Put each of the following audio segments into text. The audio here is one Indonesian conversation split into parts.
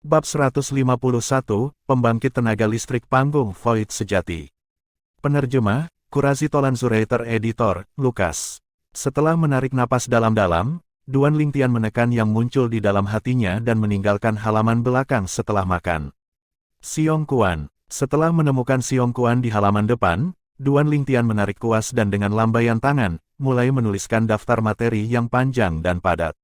Bab 151, Pembangkit Tenaga Listrik Panggung Void Sejati. Penerjemah, Kurazi Tolanzurator Editor, Lukas. Setelah menarik napas dalam-dalam, Duan Lingtian menekan yang muncul di dalam hatinya dan meninggalkan halaman belakang setelah makan. Siong Kuan. Setelah menemukan Siong Kuan di halaman depan, Duan Lingtian menarik kuas dan dengan lambaian tangan, mulai menuliskan daftar materi yang panjang dan padat.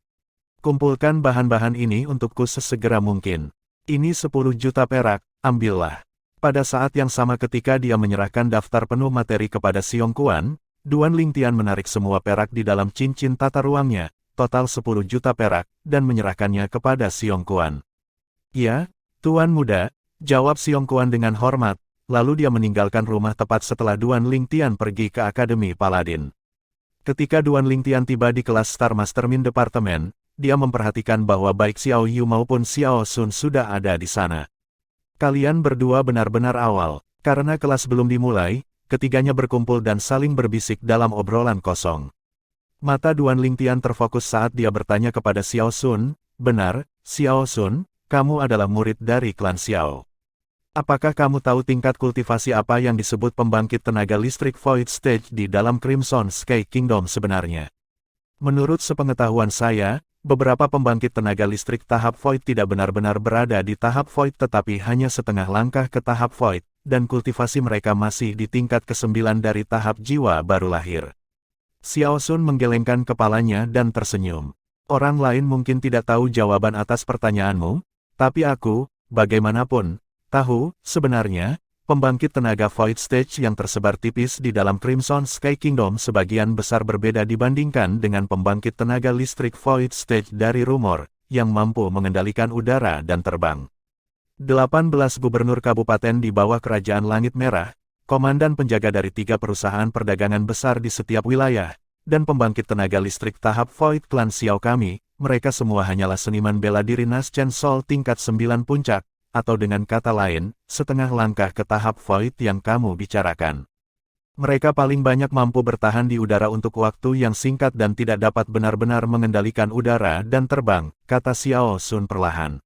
Kumpulkan bahan-bahan ini untukku sesegera mungkin. Ini 10 juta perak, ambillah. Pada saat yang sama ketika dia menyerahkan daftar penuh materi kepada Siong Kuan, Duan Lingtian menarik semua perak di dalam cincin tata ruangnya, total 10 juta perak, dan menyerahkannya kepada Siong Kuan. Ya, Tuan Muda, jawab Siong Kuan dengan hormat, lalu dia meninggalkan rumah tepat setelah Duan Lingtian pergi ke Akademi Paladin. Ketika Duan Lingtian tiba di kelas Star Mastermind Departemen, dia memperhatikan bahwa baik Xiao Yu maupun Xiao Sun sudah ada di sana. Kalian berdua benar-benar awal, karena kelas belum dimulai, ketiganya berkumpul dan saling berbisik dalam obrolan kosong. Mata Duan Lingtian terfokus saat dia bertanya kepada Xiao Sun, benar, Xiao Sun, kamu adalah murid dari klan Xiao. Apakah kamu tahu tingkat kultivasi apa yang disebut pembangkit tenaga listrik Void Stage di dalam Crimson Sky Kingdom sebenarnya? Menurut sepengetahuan saya, beberapa pembangkit tenaga listrik tahap Void tidak benar-benar berada di tahap Void tetapi hanya setengah langkah ke tahap Void, dan kultivasi mereka masih di tingkat ke-9 dari tahap jiwa baru lahir. Xiao Sun menggelengkan kepalanya dan tersenyum. Orang lain mungkin tidak tahu jawaban atas pertanyaanmu, tapi aku, bagaimanapun, tahu, sebenarnya, pembangkit tenaga Void Stage yang tersebar tipis di dalam Crimson Sky Kingdom sebagian besar berbeda dibandingkan dengan pembangkit tenaga listrik Void Stage dari Rumor, yang mampu mengendalikan udara dan terbang. 18 gubernur kabupaten di bawah Kerajaan Langit Merah, komandan penjaga dari 3 perusahaan perdagangan besar di setiap wilayah, dan pembangkit tenaga listrik tahap Void klan Xiao kami, mereka semua hanyalah seniman bela diri Naschen Sol tingkat 9 puncak, atau dengan kata lain, setengah langkah ke tahap Void yang kamu bicarakan. Mereka paling banyak mampu bertahan di udara untuk waktu yang singkat dan tidak dapat benar-benar mengendalikan udara dan terbang, kata Xiao Sun perlahan.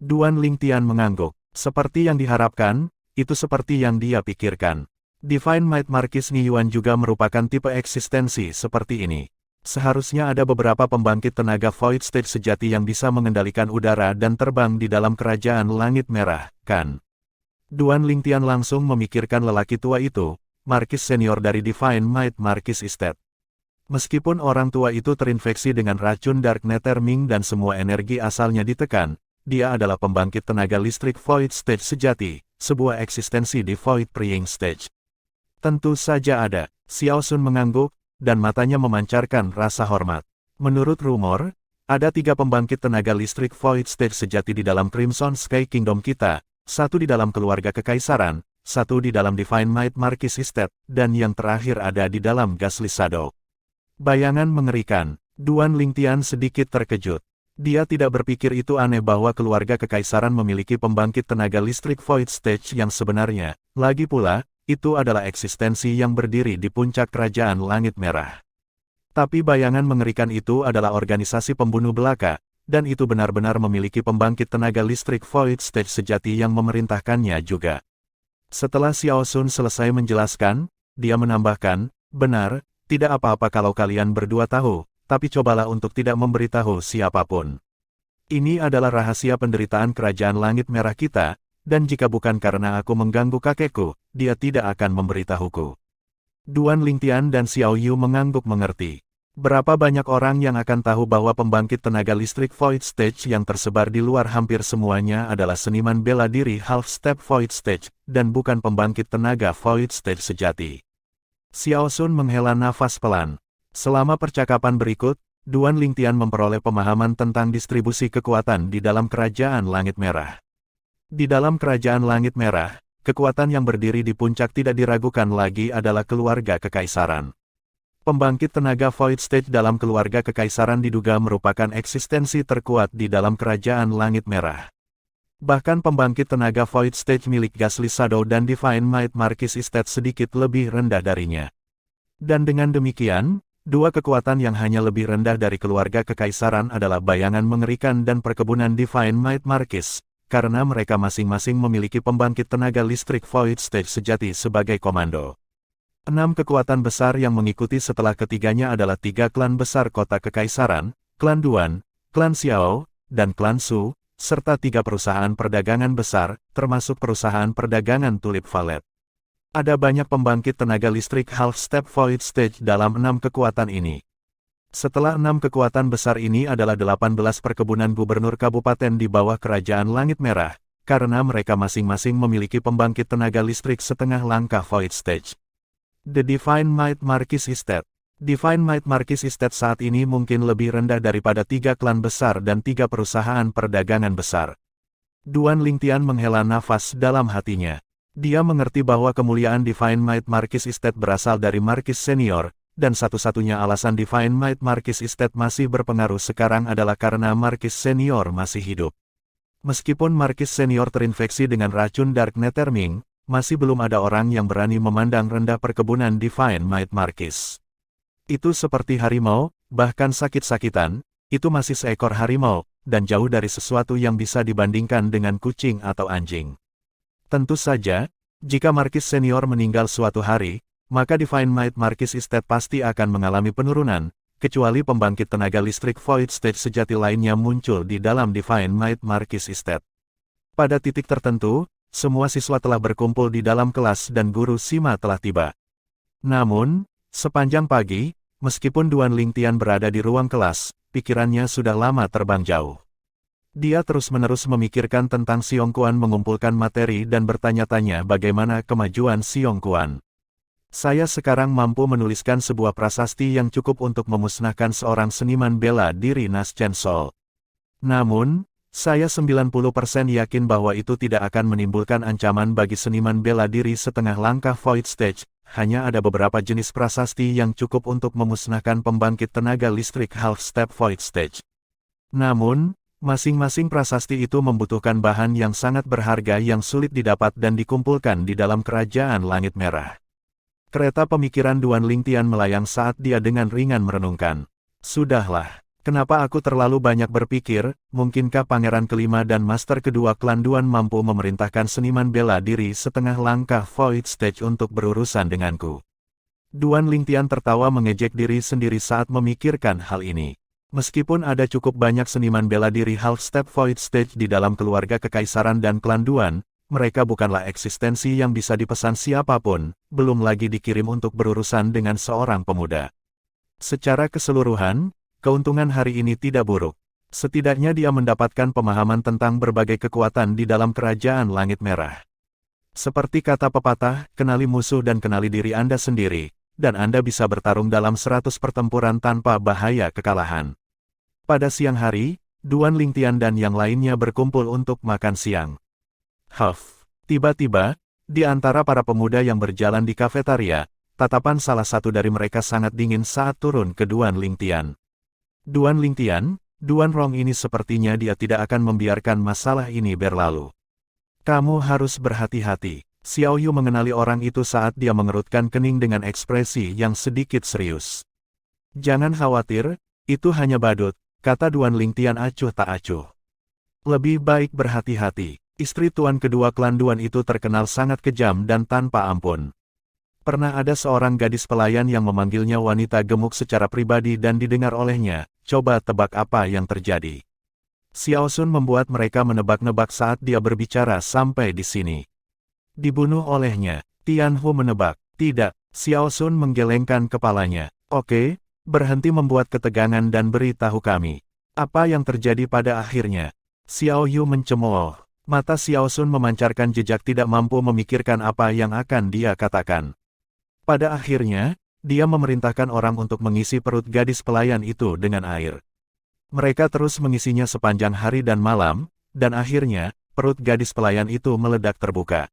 Duan Lingtian mengangguk. Seperti yang diharapkan, itu seperti yang dia pikirkan. Divine Might Marquis Niyuan juga merupakan tipe eksistensi seperti ini. Seharusnya ada beberapa pembangkit tenaga Void Stage sejati yang bisa mengendalikan udara dan terbang di dalam Kerajaan Langit Merah, kan? Duan Lingtian langsung memikirkan lelaki tua itu, Marquis senior dari Divine Might Marquis Estate. Meskipun orang tua itu terinfeksi dengan racun Dark Nether Ming dan semua energi asalnya ditekan, dia adalah pembangkit tenaga listrik Void Stage sejati, sebuah eksistensi di Void Praying Stage. Tentu saja ada, Xiao Sun mengangguk, dan matanya memancarkan rasa hormat. Menurut Rumor, ada 3 pembangkit tenaga listrik Void Stage sejati di dalam Crimson Sky Kingdom kita, 1 di dalam keluarga kekaisaran, 1 di dalam Divine Might Marquis Estate, dan yang terakhir ada di dalam Ghastly Shadow. Bayangan mengerikan, Duan Lingtian sedikit terkejut. Dia tidak berpikir itu aneh bahwa keluarga kekaisaran memiliki pembangkit tenaga listrik Void Stage yang sebenarnya, lagi pula, itu adalah eksistensi yang berdiri di puncak Kerajaan Langit Merah. Tapi bayangan mengerikan itu adalah organisasi pembunuh belaka, dan itu benar-benar memiliki pembangkit tenaga listrik Void Stage sejati yang memerintahkannya juga. Setelah Xiao Sun selesai menjelaskan, dia menambahkan, benar, tidak apa-apa kalau kalian berdua tahu, tapi cobalah untuk tidak memberitahu siapapun. Ini adalah rahasia penderitaan Kerajaan Langit Merah kita, dan jika bukan karena aku mengganggu kakekku, dia tidak akan memberitahuku. Duan Lingtian dan Xiao Yu mengangguk mengerti. Berapa banyak orang yang akan tahu bahwa pembangkit tenaga listrik Void Stage yang tersebar di luar hampir semuanya adalah seniman bela diri Half Step Void Stage, dan bukan pembangkit tenaga Void Stage sejati. Xiao Sun menghela nafas pelan. Selama percakapan berikut, Duan Lingtian memperoleh pemahaman tentang distribusi kekuatan di dalam Kerajaan Langit Merah. Di dalam Kerajaan Langit Merah, kekuatan yang berdiri di puncak tidak diragukan lagi adalah keluarga kekaisaran. Pembangkit tenaga Void Stage dalam keluarga kekaisaran diduga merupakan eksistensi terkuat di dalam Kerajaan Langit Merah. Bahkan pembangkit tenaga Void Stage milik Ghastly Shadow dan Divine Might Marquis Estate sedikit lebih rendah darinya. Dan dengan demikian, 2 kekuatan yang hanya lebih rendah dari keluarga kekaisaran adalah bayangan mengerikan dan perkebunan Divine Might Marquis, karena mereka masing-masing memiliki pembangkit tenaga listrik Void Stage sejati sebagai komando. 6 kekuatan besar yang mengikuti setelah ketiganya adalah 3 klan besar kota kekaisaran, klan Duan, klan Xiao, dan klan Su, serta 3 perusahaan perdagangan besar, termasuk perusahaan perdagangan Tulip Valet. Ada banyak pembangkit tenaga listrik half-step Void Stage dalam 6 kekuatan ini. Setelah 6 kekuatan besar ini adalah 18 perkebunan gubernur kabupaten di bawah Kerajaan Langit Merah, karena mereka masing-masing memiliki pembangkit tenaga listrik setengah langkah Void Stage. The Divine Might Marquis Estate. Divine Might Marquis Estate saat ini mungkin lebih rendah daripada 3 klan besar dan 3 perusahaan perdagangan besar. Duan Lingtian menghela nafas dalam hatinya. Dia mengerti bahwa kemuliaan Divine Might Marquis Estate berasal dari Marquis Senior, dan satu-satunya alasan Divine Might Marquis Estate masih berpengaruh sekarang adalah karena Marquis Senior masih hidup. Meskipun Marquis Senior terinfeksi dengan racun Dark Netherming, masih belum ada orang yang berani memandang rendah perkebunan Divine Might Marquis. Itu seperti harimau, bahkan sakit-sakitan, itu masih seekor harimau, dan jauh dari sesuatu yang bisa dibandingkan dengan kucing atau anjing. Tentu saja, jika Marquis Senior meninggal suatu hari, maka Divine Might Marquis Estate pasti akan mengalami penurunan, kecuali pembangkit tenaga listrik Void Stage sejati lainnya muncul di dalam Divine Might Marquis Estate. Pada titik tertentu, semua siswa telah berkumpul di dalam kelas dan guru Sima telah tiba. Namun, sepanjang pagi, meskipun Duan Lingtian berada di ruang kelas, pikirannya sudah lama terbang jauh. Dia terus-menerus memikirkan tentang Xiong Quan mengumpulkan materi dan bertanya-tanya bagaimana kemajuan Xiong Quan. Saya sekarang mampu menuliskan sebuah prasasti yang cukup untuk memusnahkan seorang seniman bela diri Nas Chen Sol. Namun, saya 90% yakin bahwa itu tidak akan menimbulkan ancaman bagi seniman bela diri setengah langkah Void Stage, hanya ada beberapa jenis prasasti yang cukup untuk memusnahkan pembangkit tenaga listrik half-step Void Stage. Namun, masing-masing prasasti itu membutuhkan bahan yang sangat berharga yang sulit didapat dan dikumpulkan di dalam Kerajaan Langit Merah. Kereta pemikiran Duan Lingtian melayang saat dia dengan ringan merenungkan. Sudahlah. Kenapa aku terlalu banyak berpikir, mungkinkah pangeran kelima dan master kedua klan Duan mampu memerintahkan seniman bela diri setengah langkah Void Stage untuk berurusan denganku? Duan Lingtian tertawa mengejek diri sendiri saat memikirkan hal ini. Meskipun ada cukup banyak seniman bela diri half-step Void Stage di dalam keluarga kekaisaran dan klan Duan, mereka bukanlah eksistensi yang bisa dipesan siapapun, belum lagi dikirim untuk berurusan dengan seorang pemuda. Secara keseluruhan, keuntungan hari ini tidak buruk. Setidaknya dia mendapatkan pemahaman tentang berbagai kekuatan di dalam Kerajaan Langit Merah. Seperti kata pepatah, kenali musuh dan kenali diri Anda sendiri, dan Anda bisa bertarung dalam 100 pertempuran tanpa bahaya kekalahan. Pada siang hari, Duan Lingtian dan yang lainnya berkumpul untuk makan siang. Tiba-tiba, di antara para pemuda yang berjalan di kafetaria, tatapan salah satu dari mereka sangat dingin saat turun ke Duan Lingtian. Duan Lingtian, Duan Rong ini sepertinya dia tidak akan membiarkan masalah ini berlalu. Kamu harus berhati-hati. Xiao Yu mengenali orang itu saat dia mengerutkan kening dengan ekspresi yang sedikit serius. Jangan khawatir, itu hanya badut, kata Duan Lingtian acuh tak acuh. Lebih baik berhati-hati. Istri tuan kedua klan Duan itu terkenal sangat kejam dan tanpa ampun. Pernah ada seorang gadis pelayan yang memanggilnya wanita gemuk secara pribadi dan didengar olehnya. Coba tebak apa yang terjadi. Xiao Sun membuat mereka menebak-nebak saat dia berbicara sampai di sini. Dibunuh olehnya. Tian Hu menebak. Tidak. Xiao Sun menggelengkan kepalanya. Oke, berhenti membuat ketegangan dan beritahu kami. Apa yang terjadi pada akhirnya? Xiao Yu mencemooh. Mata Xiao Sun memancarkan jejak tidak mampu memikirkan apa yang akan dia katakan. Pada akhirnya, dia memerintahkan orang untuk mengisi perut gadis pelayan itu dengan air. Mereka terus mengisinya sepanjang hari dan malam, dan akhirnya, perut gadis pelayan itu meledak terbuka.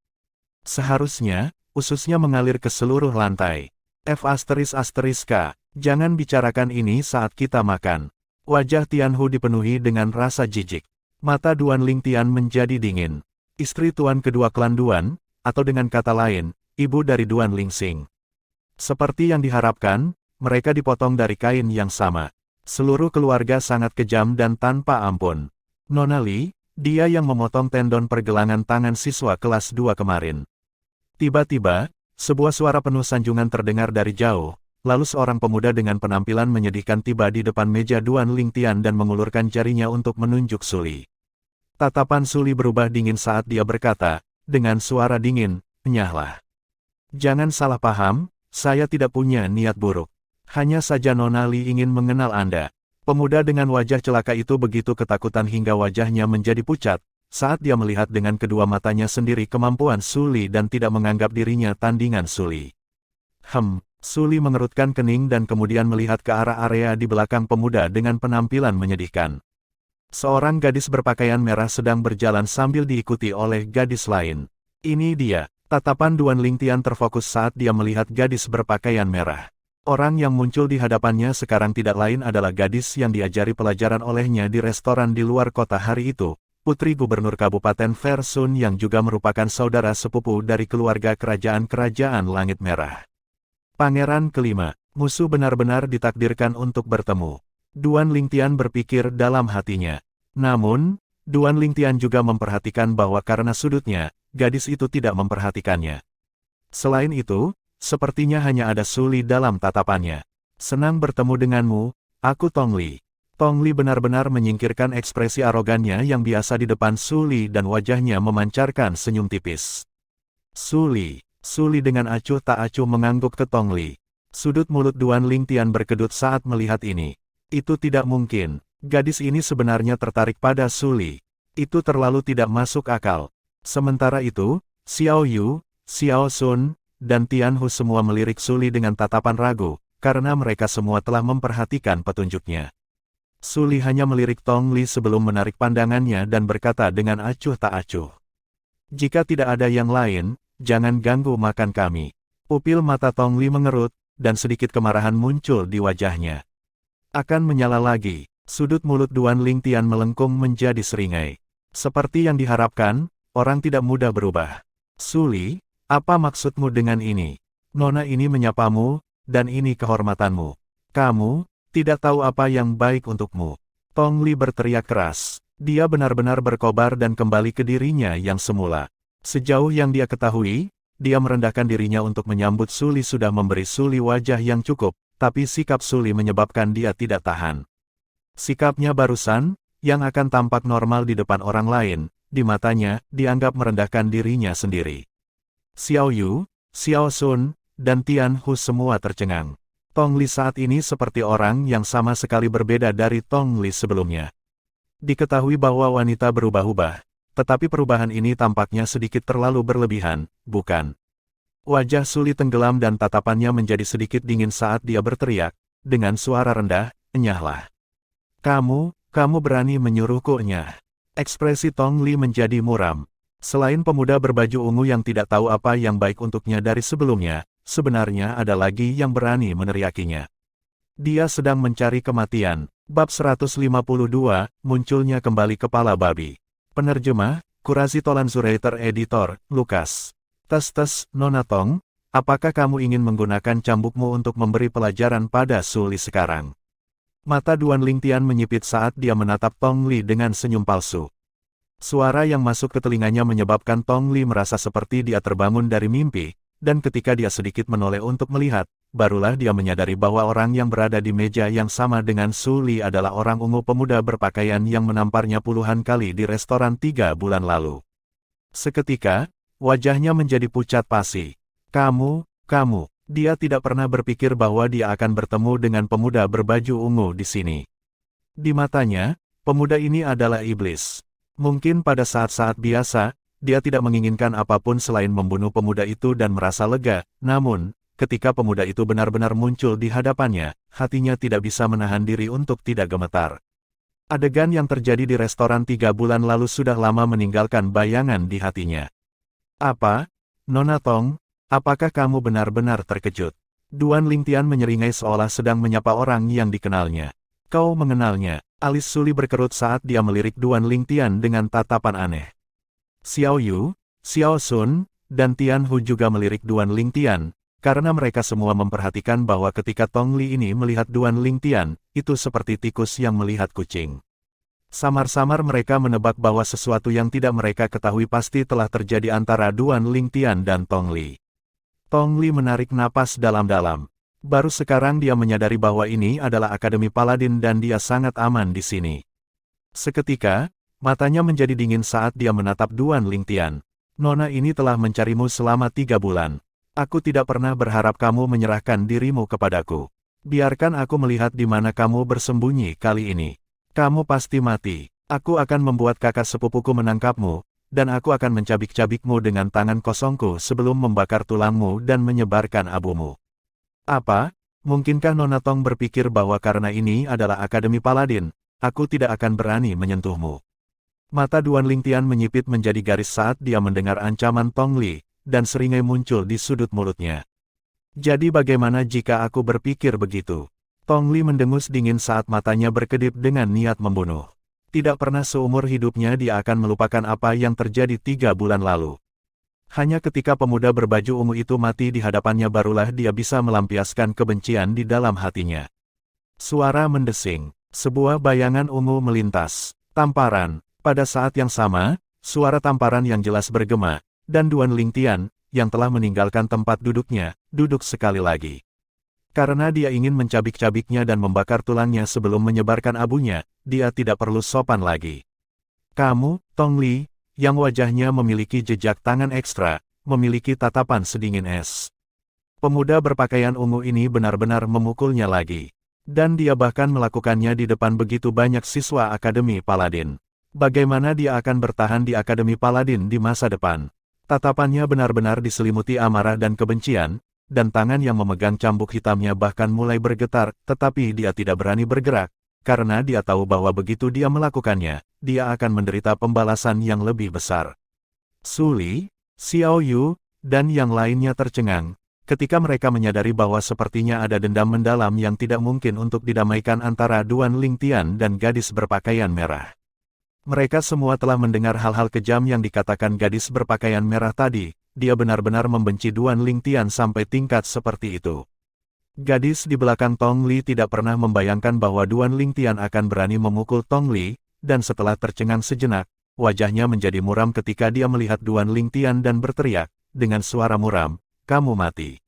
Seharusnya, ususnya mengalir ke seluruh lantai. K, jangan bicarakan ini saat kita makan. Wajah Tian Hu dipenuhi dengan rasa jijik. Mata Duan Lingtian menjadi dingin. Istri tuan kedua klan Duan, atau dengan kata lain, ibu dari Duan Lingxing. Seperti yang diharapkan, mereka dipotong dari kain yang sama. Seluruh keluarga sangat kejam dan tanpa ampun. Nona Li, Dia yang memotong tendon pergelangan tangan siswa kelas 2 kemarin. Tiba-tiba, sebuah suara penuh sanjungan terdengar dari jauh, lalu seorang pemuda dengan penampilan menyedihkan tiba di depan meja Duan Lingtian dan mengulurkan jarinya untuk menunjuk Suli. Tatapan Suli berubah dingin saat dia berkata, dengan suara dingin, "Enyahlah. Jangan salah paham, saya tidak punya niat buruk. Hanya saja Nona Li ingin mengenal Anda." Pemuda dengan wajah celaka itu begitu ketakutan hingga wajahnya menjadi pucat, saat dia melihat dengan kedua matanya sendiri kemampuan Suli dan tidak menganggap dirinya tandingan Suli. Suli mengerutkan kening dan kemudian melihat ke arah area di belakang pemuda dengan penampilan menyedihkan. Seorang gadis berpakaian merah sedang berjalan sambil diikuti oleh gadis lain. Ini dia, tatapan Duan Lingtian terfokus saat dia melihat gadis berpakaian merah. Orang yang muncul di hadapannya sekarang tidak lain adalah gadis yang diajari pelajaran olehnya di restoran di luar kota hari itu, Putri Gubernur Kabupaten Versun yang juga merupakan saudara sepupu dari keluarga kerajaan Langit Merah. Pangeran kelima, musuh benar-benar ditakdirkan untuk bertemu. Duan Lingtian berpikir dalam hatinya. Namun, Duan Lingtian juga memperhatikan bahwa karena sudutnya, gadis itu tidak memperhatikannya. Selain itu, sepertinya hanya ada Suli dalam tatapannya. "Senang bertemu denganmu, aku Tong Li." Tong Li benar-benar menyingkirkan ekspresi arogannya yang biasa di depan Suli dan wajahnya memancarkan senyum tipis. "Suli." Suli dengan acuh tak acuh mengangguk ke Tong Li. Sudut mulut Duan Lingtian berkedut saat melihat ini. Itu tidak mungkin. Gadis ini sebenarnya tertarik pada Suli. Itu terlalu tidak masuk akal. Sementara itu, Xiao Yu, Xiao Sun, dan Tian Hu semua melirik Suli dengan tatapan ragu, karena mereka semua telah memperhatikan petunjuknya. Suli hanya melirik Tong Li sebelum menarik pandangannya dan berkata dengan acuh tak acuh. "Jika tidak ada yang lain, jangan ganggu makan kami." Pupil mata Tong Li mengerut, dan sedikit kemarahan muncul di wajahnya. Akan menyala lagi, sudut mulut Duan Lingtian melengkung menjadi seringai. Seperti yang diharapkan, orang tidak mudah berubah. "Suli, apa maksudmu dengan ini? Nona ini menyapamu, dan ini kehormatanmu. Kamu tidak tahu apa yang baik untukmu." Tong Li berteriak keras. Dia benar-benar berkobar dan kembali ke dirinya yang semula. Sejauh yang dia ketahui, dia merendahkan dirinya untuk menyambut Suli sudah memberi Suli wajah yang cukup, tapi sikap Suli menyebabkan dia tidak tahan. Sikapnya barusan, yang akan tampak normal di depan orang lain, di matanya, dianggap merendahkan dirinya sendiri. Xiao Yu, Xiao Sun, dan Tian Hu semua tercengang. Tong Li saat ini seperti orang yang sama sekali berbeda dari Tong Li sebelumnya. Diketahui bahwa wanita berubah-ubah, tetapi perubahan ini tampaknya sedikit terlalu berlebihan, bukan? Wajah Suli tenggelam dan tatapannya menjadi sedikit dingin saat dia berteriak, dengan suara rendah, "Enyahlah. Kamu berani menyuruhku enyah." Ekspresi Tong Li menjadi muram. Selain pemuda berbaju ungu yang tidak tahu apa yang baik untuknya dari sebelumnya, sebenarnya ada lagi yang berani meneriakinya. Dia sedang mencari kematian. Bab 152, munculnya kembali kepala babi. Penerjemah, Kurazi Tolanzurator Editor, Lukas. "Tes, Nona Tong, apakah kamu ingin menggunakan cambukmu untuk memberi pelajaran pada Suli sekarang?" Mata Duan Lingtian menyipit saat dia menatap Tong Li dengan senyum palsu. Suara yang masuk ke telinganya menyebabkan Tong Li merasa seperti dia terbangun dari mimpi, dan ketika dia sedikit menoleh untuk melihat, barulah dia menyadari bahwa orang yang berada di meja yang sama dengan Suli adalah orang ungu pemuda berpakaian yang menamparnya puluhan kali di restoran 3 bulan lalu. Seketika, wajahnya menjadi pucat pasi. Kamu, dia tidak pernah berpikir bahwa dia akan bertemu dengan pemuda berbaju ungu di sini. Di matanya, pemuda ini adalah iblis. Mungkin pada saat-saat biasa, dia tidak menginginkan apapun selain membunuh pemuda itu dan merasa lega, namun, ketika pemuda itu benar-benar muncul di hadapannya, hatinya tidak bisa menahan diri untuk tidak gemetar. Adegan yang terjadi di restoran 3 bulan lalu sudah lama meninggalkan bayangan di hatinya. "Apa? Nona Tong, apakah kamu benar-benar terkejut?" Duan Lingtian menyeringai seolah sedang menyapa orang yang dikenalnya. "Kau mengenalnya?" Alis Suli berkerut saat dia melirik Duan Lingtian dengan tatapan aneh. Xiao Yu, Xiao Sun, dan Tian Hu juga melirik Duan Lingtian, karena mereka semua memperhatikan bahwa ketika Tong Li ini melihat Duan Lingtian, itu seperti tikus yang melihat kucing. Samar-samar mereka menebak bahwa sesuatu yang tidak mereka ketahui pasti telah terjadi antara Duan Lingtian dan Tong Li. Tong Li menarik napas dalam-dalam. Baru sekarang dia menyadari bahwa ini adalah Akademi Paladin dan dia sangat aman di sini. Seketika, matanya menjadi dingin saat dia menatap Duan Lingtian. Nona ini telah mencarimu selama 3 bulan. Aku tidak pernah berharap kamu menyerahkan dirimu kepadaku. Biarkan aku melihat di mana kamu bersembunyi kali ini. Kamu pasti mati. Aku akan membuat kakak sepupuku menangkapmu, dan aku akan mencabik-cabikmu dengan tangan kosongku sebelum membakar tulangmu dan menyebarkan abumu. Apa? Mungkinkah Nona Tong berpikir bahwa karena ini adalah Akademi Paladin, aku tidak akan berani menyentuhmu? Mata Duan Lingtian menyipit menjadi garis saat dia mendengar ancaman Tong Li, dan seringai muncul di sudut mulutnya. Jadi bagaimana jika aku berpikir begitu? Tong Li mendengus dingin saat matanya berkedip dengan niat membunuh. Tidak pernah seumur hidupnya dia akan melupakan apa yang terjadi 3 bulan lalu. Hanya ketika pemuda berbaju ungu itu mati di hadapannya barulah dia bisa melampiaskan kebencian di dalam hatinya. Suara mendesing. Sebuah bayangan ungu melintas. Tamparan. Pada saat yang sama, suara tamparan yang jelas bergema, dan Duan Lingtian, yang telah meninggalkan tempat duduknya, duduk sekali lagi. Karena dia ingin mencabik-cabiknya dan membakar tulangnya sebelum menyebarkan abunya, dia tidak perlu sopan lagi. Kamu, Tong Li, yang wajahnya memiliki jejak tangan ekstra, memiliki tatapan sedingin es. Pemuda berpakaian ungu ini benar-benar memukulnya lagi. Dan dia bahkan melakukannya di depan begitu banyak siswa Akademi Paladin. Bagaimana dia akan bertahan di Akademi Paladin di masa depan? Tatapannya benar-benar diselimuti amarah dan kebencian, dan tangan yang memegang cambuk hitamnya bahkan mulai bergetar, tetapi dia tidak berani bergerak, karena dia tahu bahwa begitu dia melakukannya, dia akan menderita pembalasan yang lebih besar. Su Li, Xiao Yu, dan yang lainnya tercengang, ketika mereka menyadari bahwa sepertinya ada dendam mendalam yang tidak mungkin untuk didamaikan antara Duan Lingtian dan gadis berpakaian merah. Mereka semua telah mendengar hal-hal kejam yang dikatakan gadis berpakaian merah tadi. Dia benar-benar membenci Duan Lingtian sampai tingkat seperti itu. Gadis di belakang Tong Li tidak pernah membayangkan bahwa Duan Lingtian akan berani memukul Tong Li, dan setelah tercengang sejenak, wajahnya menjadi muram ketika dia melihat Duan Lingtian dan berteriak, dengan suara muram, "Kamu mati.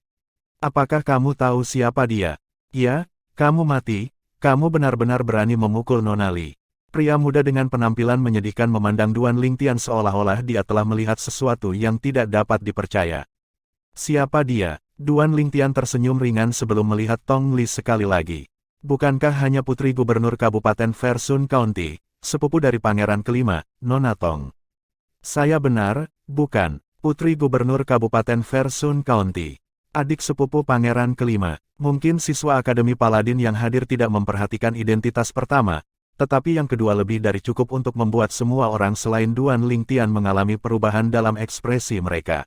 Apakah kamu tahu siapa dia?" "Ya, kamu mati, kamu benar-benar berani memukul Nona Li." Pria muda dengan penampilan menyedihkan memandang Duan Lingtian seolah-olah dia telah melihat sesuatu yang tidak dapat dipercaya. "Siapa dia?" Duan Lingtian tersenyum ringan sebelum melihat Tong Li sekali lagi. "Bukankah hanya putri gubernur Kabupaten Versun County, sepupu dari pangeran kelima, Nona Tong?" "Saya benar, bukan. Putri gubernur Kabupaten Versun County. Adik sepupu pangeran kelima." Mungkin siswa Akademi Paladin yang hadir tidak memperhatikan identitas pertama, tetapi yang kedua lebih dari cukup untuk membuat semua orang selain Duan Lingtian mengalami perubahan dalam ekspresi mereka.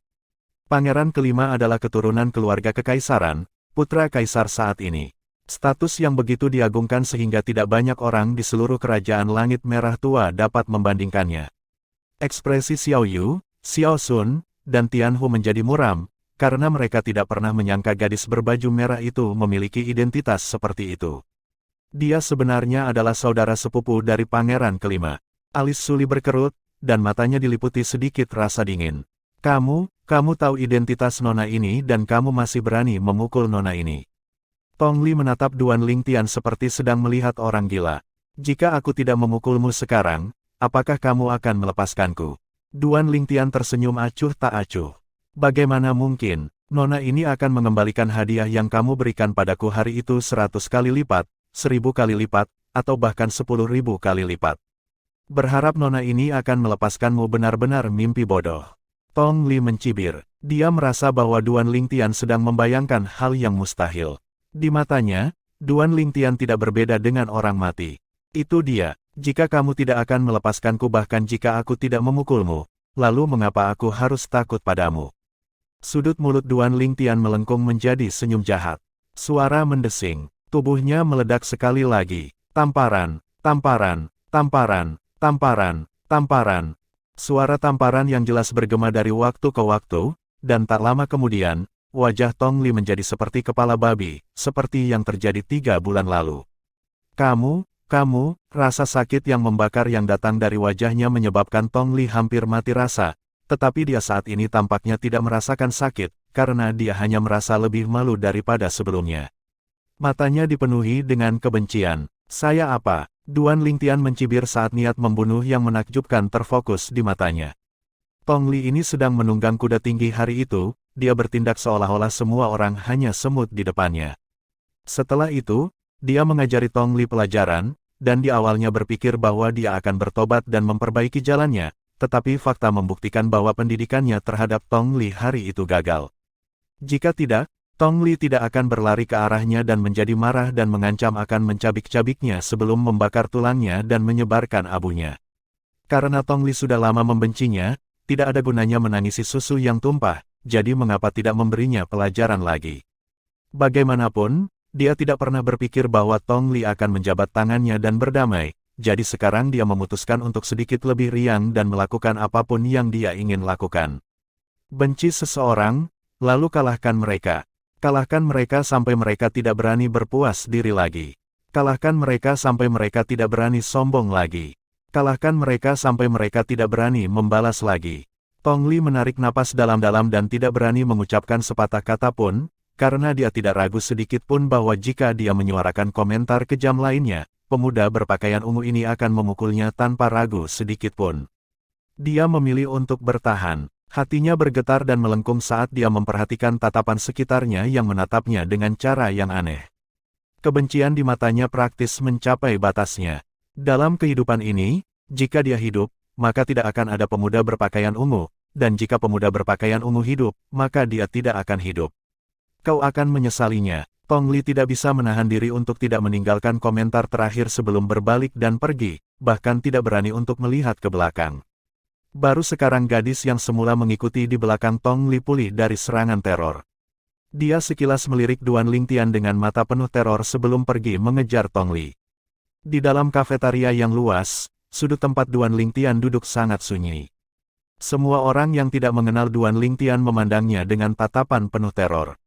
Pangeran kelima adalah keturunan keluarga kekaisaran, putra kaisar saat ini. Status yang begitu diagungkan sehingga tidak banyak orang di seluruh kerajaan langit merah tua dapat membandingkannya. Ekspresi Xiao Yu, Xiao Sun, dan Tianhu menjadi muram, karena mereka tidak pernah menyangka gadis berbaju merah itu memiliki identitas seperti itu. Dia sebenarnya adalah saudara sepupu dari pangeran kelima. Alis Su Li berkerut, dan matanya diliputi sedikit rasa dingin. Kamu tahu identitas Nona ini dan kamu masih berani memukul Nona ini." Tong Li menatap Duan Lingtian seperti sedang melihat orang gila. "Jika aku tidak memukulmu sekarang, apakah kamu akan melepaskanku?" Duan Lingtian tersenyum acuh tak acuh. "Bagaimana mungkin? Nona ini akan mengembalikan hadiah yang kamu berikan padaku hari itu 100 kali lipat, 1000 kali lipat, atau bahkan 10.000 kali lipat. Berharap Nona ini akan melepaskanmu benar-benar mimpi bodoh." Tong Li mencibir. Dia merasa bahwa Duan Lingtian sedang membayangkan hal yang mustahil. Di matanya, Duan Lingtian tidak berbeda dengan orang mati. "Itu dia, jika kamu tidak akan melepaskanku bahkan jika aku tidak memukulmu, lalu mengapa aku harus takut padamu?" Sudut mulut Duan Lingtian melengkung menjadi senyum jahat. Suara mendesing. Tubuhnya meledak sekali lagi. Tamparan, tamparan, tamparan, tamparan, tamparan. Suara tamparan yang jelas bergema dari waktu ke waktu, dan tak lama kemudian, wajah Tong Li menjadi seperti kepala babi, seperti yang terjadi 3 bulan lalu. Rasa sakit yang membakar yang datang dari wajahnya menyebabkan Tong Li hampir mati rasa, tetapi dia saat ini tampaknya tidak merasakan sakit, karena dia hanya merasa lebih malu daripada sebelumnya. Matanya dipenuhi dengan kebencian. Saya apa? Duan Lingtian mencibir saat niat membunuh yang menakjubkan terfokus di matanya. Tong Li ini sedang menunggang kuda tinggi hari itu, dia bertindak seolah-olah semua orang hanya semut di depannya. Setelah itu, dia mengajari Tong Li pelajaran, dan di awalnya berpikir bahwa dia akan bertobat dan memperbaiki jalannya, tetapi fakta membuktikan bahwa pendidikannya terhadap Tong Li hari itu gagal. Jika tidak, Tong Li tidak akan berlari ke arahnya dan menjadi marah dan mengancam akan mencabik-cabiknya sebelum membakar tulangnya dan menyebarkan abunya. Karena Tong Li sudah lama membencinya, tidak ada gunanya menangisi susu yang tumpah, jadi mengapa tidak memberinya pelajaran lagi? Bagaimanapun, dia tidak pernah berpikir bahwa Tong Li akan menjabat tangannya dan berdamai, jadi sekarang dia memutuskan untuk sedikit lebih riang dan melakukan apapun yang dia ingin lakukan. Benci seseorang, lalu kalahkan mereka. Kalahkan mereka sampai mereka tidak berani berpuas diri lagi. Kalahkan mereka sampai mereka tidak berani sombong lagi. Kalahkan mereka sampai mereka tidak berani membalas lagi. Tong Li menarik napas dalam-dalam dan tidak berani mengucapkan sepatah kata pun, karena dia tidak ragu sedikit pun bahwa jika dia menyuarakan komentar kejam lainnya, pemuda berpakaian ungu ini akan memukulnya tanpa ragu sedikit pun. Dia memilih untuk bertahan. Hatinya bergetar dan melengkung saat dia memperhatikan tatapan sekitarnya yang menatapnya dengan cara yang aneh. Kebencian di matanya praktis mencapai batasnya. Dalam kehidupan ini, jika dia hidup, maka tidak akan ada pemuda berpakaian ungu, dan jika pemuda berpakaian ungu hidup, maka dia tidak akan hidup. Kau akan menyesalinya. Tong Li tidak bisa menahan diri untuk tidak meninggalkan komentar terakhir sebelum berbalik dan pergi, bahkan tidak berani untuk melihat ke belakang. Baru sekarang gadis yang semula mengikuti di belakang Tong Li pulih dari serangan teror. Dia sekilas melirik Duan Lingtian dengan mata penuh teror sebelum pergi mengejar Tong Li. Di dalam kafetaria yang luas, sudut tempat Duan Lingtian duduk sangat sunyi. Semua orang yang tidak mengenal Duan Lingtian memandangnya dengan tatapan penuh teror.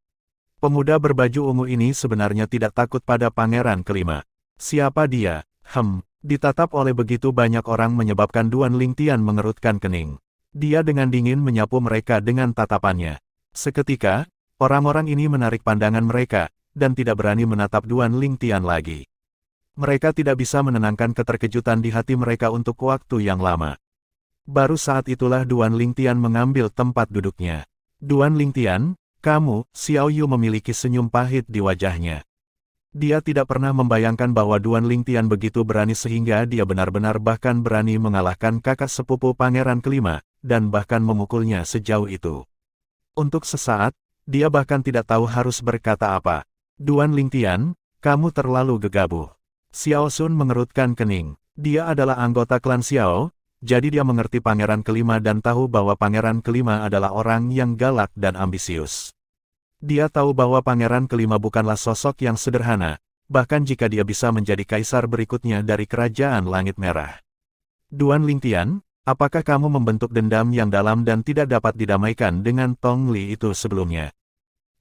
Pemuda berbaju ungu ini sebenarnya tidak takut pada pangeran kelima. Siapa dia? Ditatap oleh begitu banyak orang menyebabkan Duan Lingtian mengerutkan kening. Dia dengan dingin menyapu mereka dengan tatapannya. Seketika, orang-orang ini menarik pandangan mereka, dan tidak berani menatap Duan Lingtian lagi. Mereka tidak bisa menenangkan keterkejutan di hati mereka untuk waktu yang lama. Baru saat itulah Duan Lingtian mengambil tempat duduknya. Duan Lingtian, kamu, Xiao Yu memiliki senyum pahit di wajahnya. Dia tidak pernah membayangkan bahwa Duan Lingtian begitu berani sehingga dia benar-benar bahkan berani mengalahkan kakak sepupu pangeran kelima, dan bahkan memukulnya sejauh itu. Untuk sesaat, dia bahkan tidak tahu harus berkata apa. Duan Lingtian, kamu terlalu gegabah. Xiao Sun mengerutkan kening. Dia adalah anggota klan Xiao, jadi dia mengerti pangeran kelima dan tahu bahwa pangeran kelima adalah orang yang galak dan ambisius. Dia tahu bahwa pangeran kelima bukanlah sosok yang sederhana, bahkan jika dia bisa menjadi kaisar berikutnya dari kerajaan langit merah. Duan Lingtian, apakah kamu membentuk dendam yang dalam dan tidak dapat didamaikan dengan Tong Li itu sebelumnya?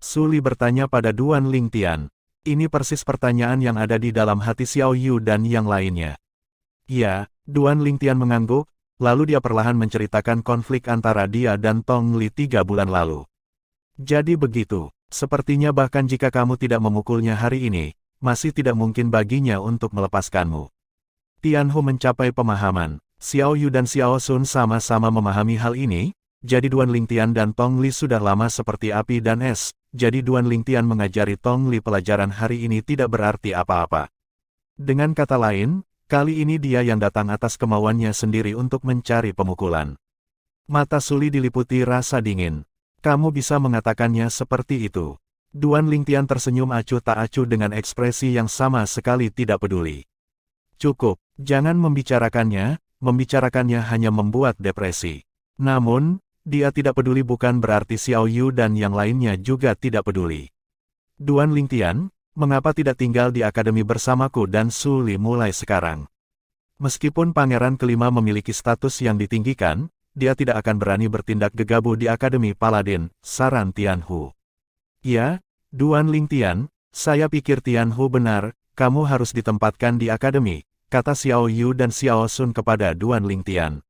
Su Li bertanya pada Duan Lingtian. Ini persis pertanyaan yang ada di dalam hati Xiao Yu dan yang lainnya. Ya, Duan Lingtian mengangguk, lalu dia perlahan menceritakan konflik antara dia dan Tong Li 3 bulan lalu. Jadi begitu, sepertinya bahkan jika kamu tidak memukulnya hari ini, masih tidak mungkin baginya untuk melepaskanmu. Tianhu mencapai pemahaman. Xiao Yu dan Xiao Sun sama-sama memahami hal ini, jadi Duan Lingtian dan Tong Li sudah lama seperti api dan es, jadi Duan Lingtian mengajari Tong Li pelajaran hari ini tidak berarti apa-apa. Dengan kata lain, kali ini dia yang datang atas kemauannya sendiri untuk mencari pemukulan. Mata Su Li diliputi rasa dingin. Kamu bisa mengatakannya seperti itu. Duan Lingtian tersenyum acuh tak acuh dengan ekspresi yang sama sekali tidak peduli. Cukup, jangan membicarakannya hanya membuat depresi. Namun, dia tidak peduli bukan berarti Xiao Yu dan yang lainnya juga tidak peduli. Duan Lingtian, mengapa tidak tinggal di akademi bersamaku dan Su Li mulai sekarang? Meskipun pangeran kelima memiliki status yang ditinggikan, dia tidak akan berani bertindak gegabah di Akademi Paladin, saran Tianhu. Ya, Duan Lingtian, saya pikir Tianhu benar, kamu harus ditempatkan di akademi, kata Xiao Yu dan Xiao Sun kepada Duan Lingtian.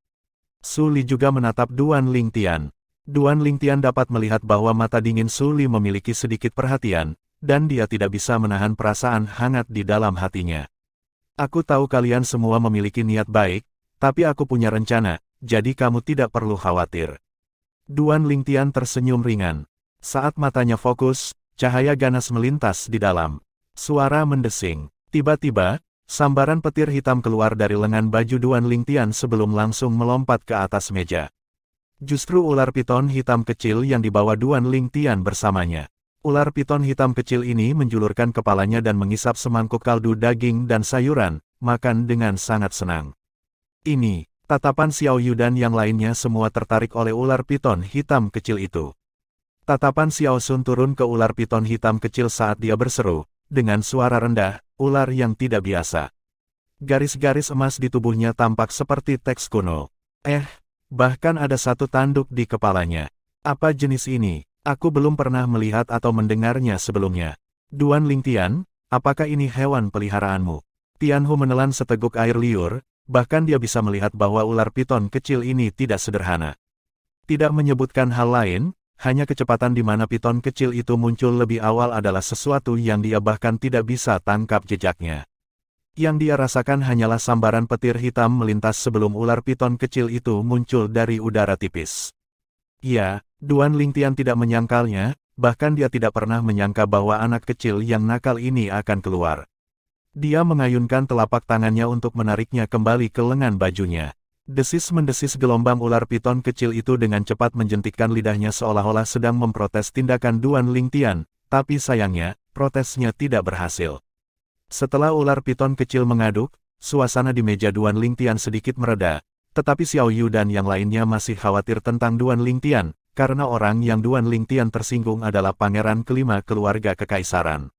Su Li juga menatap Duan Lingtian. Duan Lingtian dapat melihat bahwa mata dingin Su Li memiliki sedikit perhatian, dan dia tidak bisa menahan perasaan hangat di dalam hatinya. Aku tahu kalian semua memiliki niat baik, tapi aku punya rencana, jadi kamu tidak perlu khawatir. Duan Lingtian tersenyum ringan. Saat matanya fokus, cahaya ganas melintas di dalam. Suara mendesing. Tiba-tiba, sambaran petir hitam keluar dari lengan baju Duan Lingtian sebelum langsung melompat ke atas meja. Justru ular piton hitam kecil yang dibawa Duan Lingtian bersamanya. Ular piton hitam kecil ini menjulurkan kepalanya dan mengisap semangkuk kaldu daging dan sayuran, makan dengan sangat senang. Ini, tatapan Xiao Yu dan yang lainnya semua tertarik oleh ular piton hitam kecil itu. Tatapan Xiao Sun turun ke ular piton hitam kecil saat dia berseru, dengan suara rendah, ular yang tidak biasa. Garis-garis emas di tubuhnya tampak seperti teks kuno. Bahkan ada satu tanduk di kepalanya. Apa jenis ini? Aku belum pernah melihat atau mendengarnya sebelumnya. Duan Lingtian, apakah ini hewan peliharaanmu? Tianhu menelan seteguk air liur, bahkan dia bisa melihat bahwa ular piton kecil ini tidak sederhana. Tidak menyebutkan hal lain, hanya kecepatan di mana piton kecil itu muncul lebih awal adalah sesuatu yang dia bahkan tidak bisa tangkap jejaknya. Yang dia rasakan hanyalah sambaran petir hitam melintas sebelum ular piton kecil itu muncul dari udara tipis. Ya, Duan Lingtian tidak menyangkalnya, bahkan dia tidak pernah menyangka bahwa anak kecil yang nakal ini akan keluar. Dia mengayunkan telapak tangannya untuk menariknya kembali ke lengan bajunya. Desis-mendesis gelombang ular piton kecil itu dengan cepat menjentikkan lidahnya seolah-olah sedang memprotes tindakan Duan Lingtian, tapi sayangnya, protesnya tidak berhasil. Setelah ular piton kecil mengaduk, suasana di meja Duan Lingtian sedikit mereda, tetapi Xiao Yu dan yang lainnya masih khawatir tentang Duan Lingtian, karena orang yang Duan Lingtian tersinggung adalah pangeran kelima keluarga kekaisaran.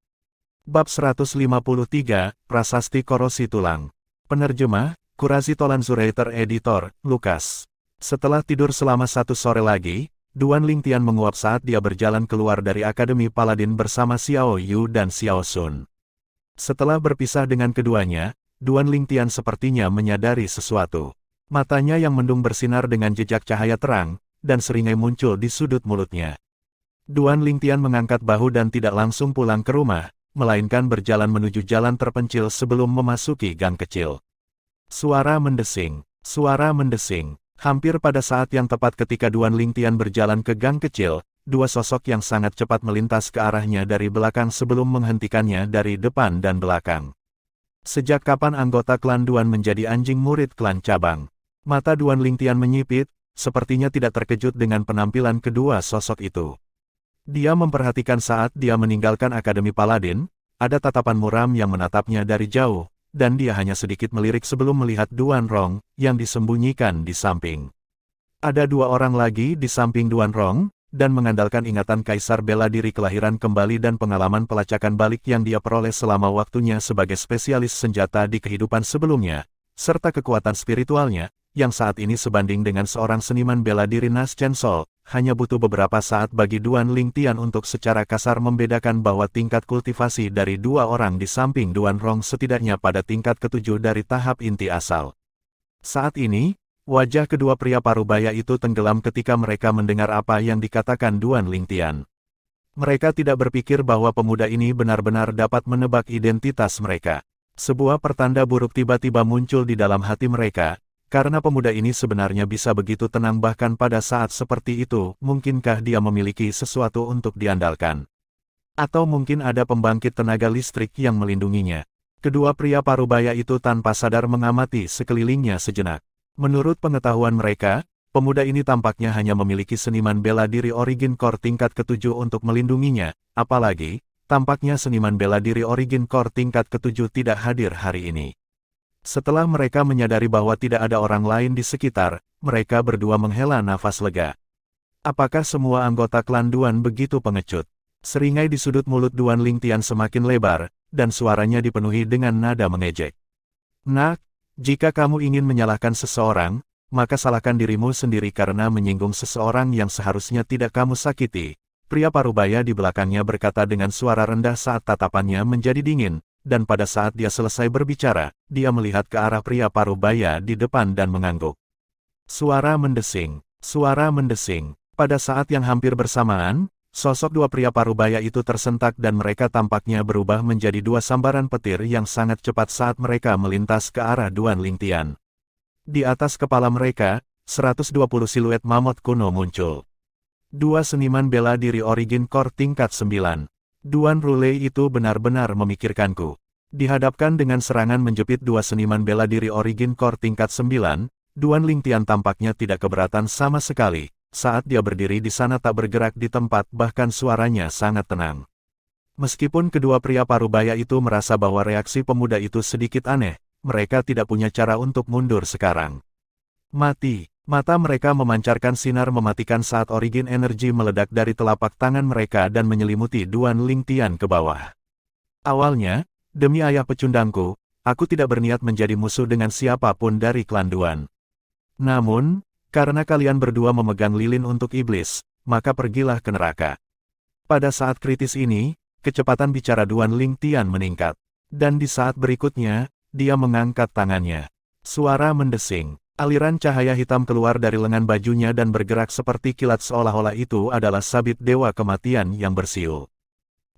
Bab 153, Prasasti Korosi Tulang. Penerjemah, Kurazito Lanzurator Editor, Lukas. Setelah tidur selama satu sore lagi, Duan Lingtian menguap saat dia berjalan keluar dari Akademi Paladin bersama Xiao Yu dan Xiao Sun. Setelah berpisah dengan keduanya, Duan Lingtian sepertinya menyadari sesuatu. Matanya yang mendung bersinar dengan jejak cahaya terang, dan seringai muncul di sudut mulutnya. Duan Lingtian mengangkat bahu dan tidak langsung pulang ke rumah, melainkan berjalan menuju jalan terpencil sebelum memasuki gang kecil. Suara mendesing, hampir pada saat yang tepat ketika Duan Lingtian berjalan ke gang kecil, dua sosok yang sangat cepat melintas ke arahnya dari belakang sebelum menghentikannya dari depan dan belakang. Sejak kapan anggota klan Duan menjadi anjing murid klan cabang? Mata Duan Lingtian menyipit, sepertinya tidak terkejut dengan penampilan kedua sosok itu. Dia memperhatikan saat dia meninggalkan Akademi Paladin, ada tatapan muram yang menatapnya dari jauh, dan dia hanya sedikit melirik sebelum melihat Duan Rong, yang disembunyikan di samping. Ada dua orang lagi di samping Duan Rong, dan mengandalkan ingatan Kaisar bela diri kelahiran kembali dan pengalaman pelacakan balik yang dia peroleh selama waktunya sebagai spesialis senjata di kehidupan sebelumnya, serta kekuatan spiritualnya, yang saat ini sebanding dengan seorang seniman bela diri Nas Chen Sol, hanya butuh beberapa saat bagi Duan Lingtian untuk secara kasar membedakan bahwa tingkat kultivasi dari dua orang di samping Duan Rong setidaknya pada tingkat ketujuh dari tahap inti asal. Saat ini, wajah kedua pria parubaya itu tenggelam ketika mereka mendengar apa yang dikatakan Duan Lingtian. Mereka tidak berpikir bahwa pemuda ini benar-benar dapat menebak identitas mereka. Sebuah pertanda buruk tiba-tiba muncul di dalam hati mereka. Karena pemuda ini sebenarnya bisa begitu tenang bahkan pada saat seperti itu, mungkinkah dia memiliki sesuatu untuk diandalkan? Atau mungkin ada pembangkit tenaga listrik yang melindunginya? Kedua pria parubaya itu tanpa sadar mengamati sekelilingnya sejenak. Menurut pengetahuan mereka, pemuda ini tampaknya hanya memiliki seniman bela diri Origin Core tingkat ketujuh untuk melindunginya, apalagi, tampaknya seniman bela diri Origin Core tingkat ketujuh tidak hadir hari ini. Setelah mereka menyadari bahwa tidak ada orang lain di sekitar, mereka berdua menghela nafas lega. Apakah semua anggota klan Duan begitu pengecut? Seringai di sudut mulut Duan Lingtian semakin lebar, dan suaranya dipenuhi dengan nada mengejek. Nak, jika kamu ingin menyalahkan seseorang, maka salahkan dirimu sendiri karena menyinggung seseorang yang seharusnya tidak kamu sakiti. Pria parubaya di belakangnya berkata dengan suara rendah saat tatapannya menjadi dingin, dan pada saat dia selesai berbicara, dia melihat ke arah pria parubaya di depan dan mengangguk. Suara mendesing, suara mendesing. Pada saat yang hampir bersamaan, sosok dua pria parubaya itu tersentak dan mereka tampaknya berubah menjadi dua sambaran petir yang sangat cepat saat mereka melintas ke arah Duan Lingtian. Di atas kepala mereka, 120 siluet mamut kuno muncul. Dua seniman bela diri Origin Core tingkat 9. Duan Rule itu benar-benar memikirkanku. Dihadapkan dengan serangan menjepit dua seniman bela diri Origin Core tingkat 9, Duan Lingtian tampaknya tidak keberatan sama sekali. Saat dia berdiri di sana tak bergerak di tempat, bahkan suaranya sangat tenang. Meskipun kedua pria parubaya itu merasa bahwa reaksi pemuda itu sedikit aneh, mereka tidak punya cara untuk mundur sekarang. Mati. Mata mereka memancarkan sinar mematikan saat origin energi meledak dari telapak tangan mereka dan menyelimuti Duan Lingtian ke bawah. Awalnya, demi ayah pecundangku, aku tidak berniat menjadi musuh dengan siapapun dari klan Duan. Namun, karena kalian berdua memegang lilin untuk iblis, maka pergilah ke neraka. Pada saat kritis ini, kecepatan bicara Duan Lingtian meningkat. Dan di saat berikutnya, dia mengangkat tangannya. Suara mendesing. Aliran cahaya hitam keluar dari lengan bajunya dan bergerak seperti kilat seolah-olah itu adalah sabit dewa kematian yang bersiul.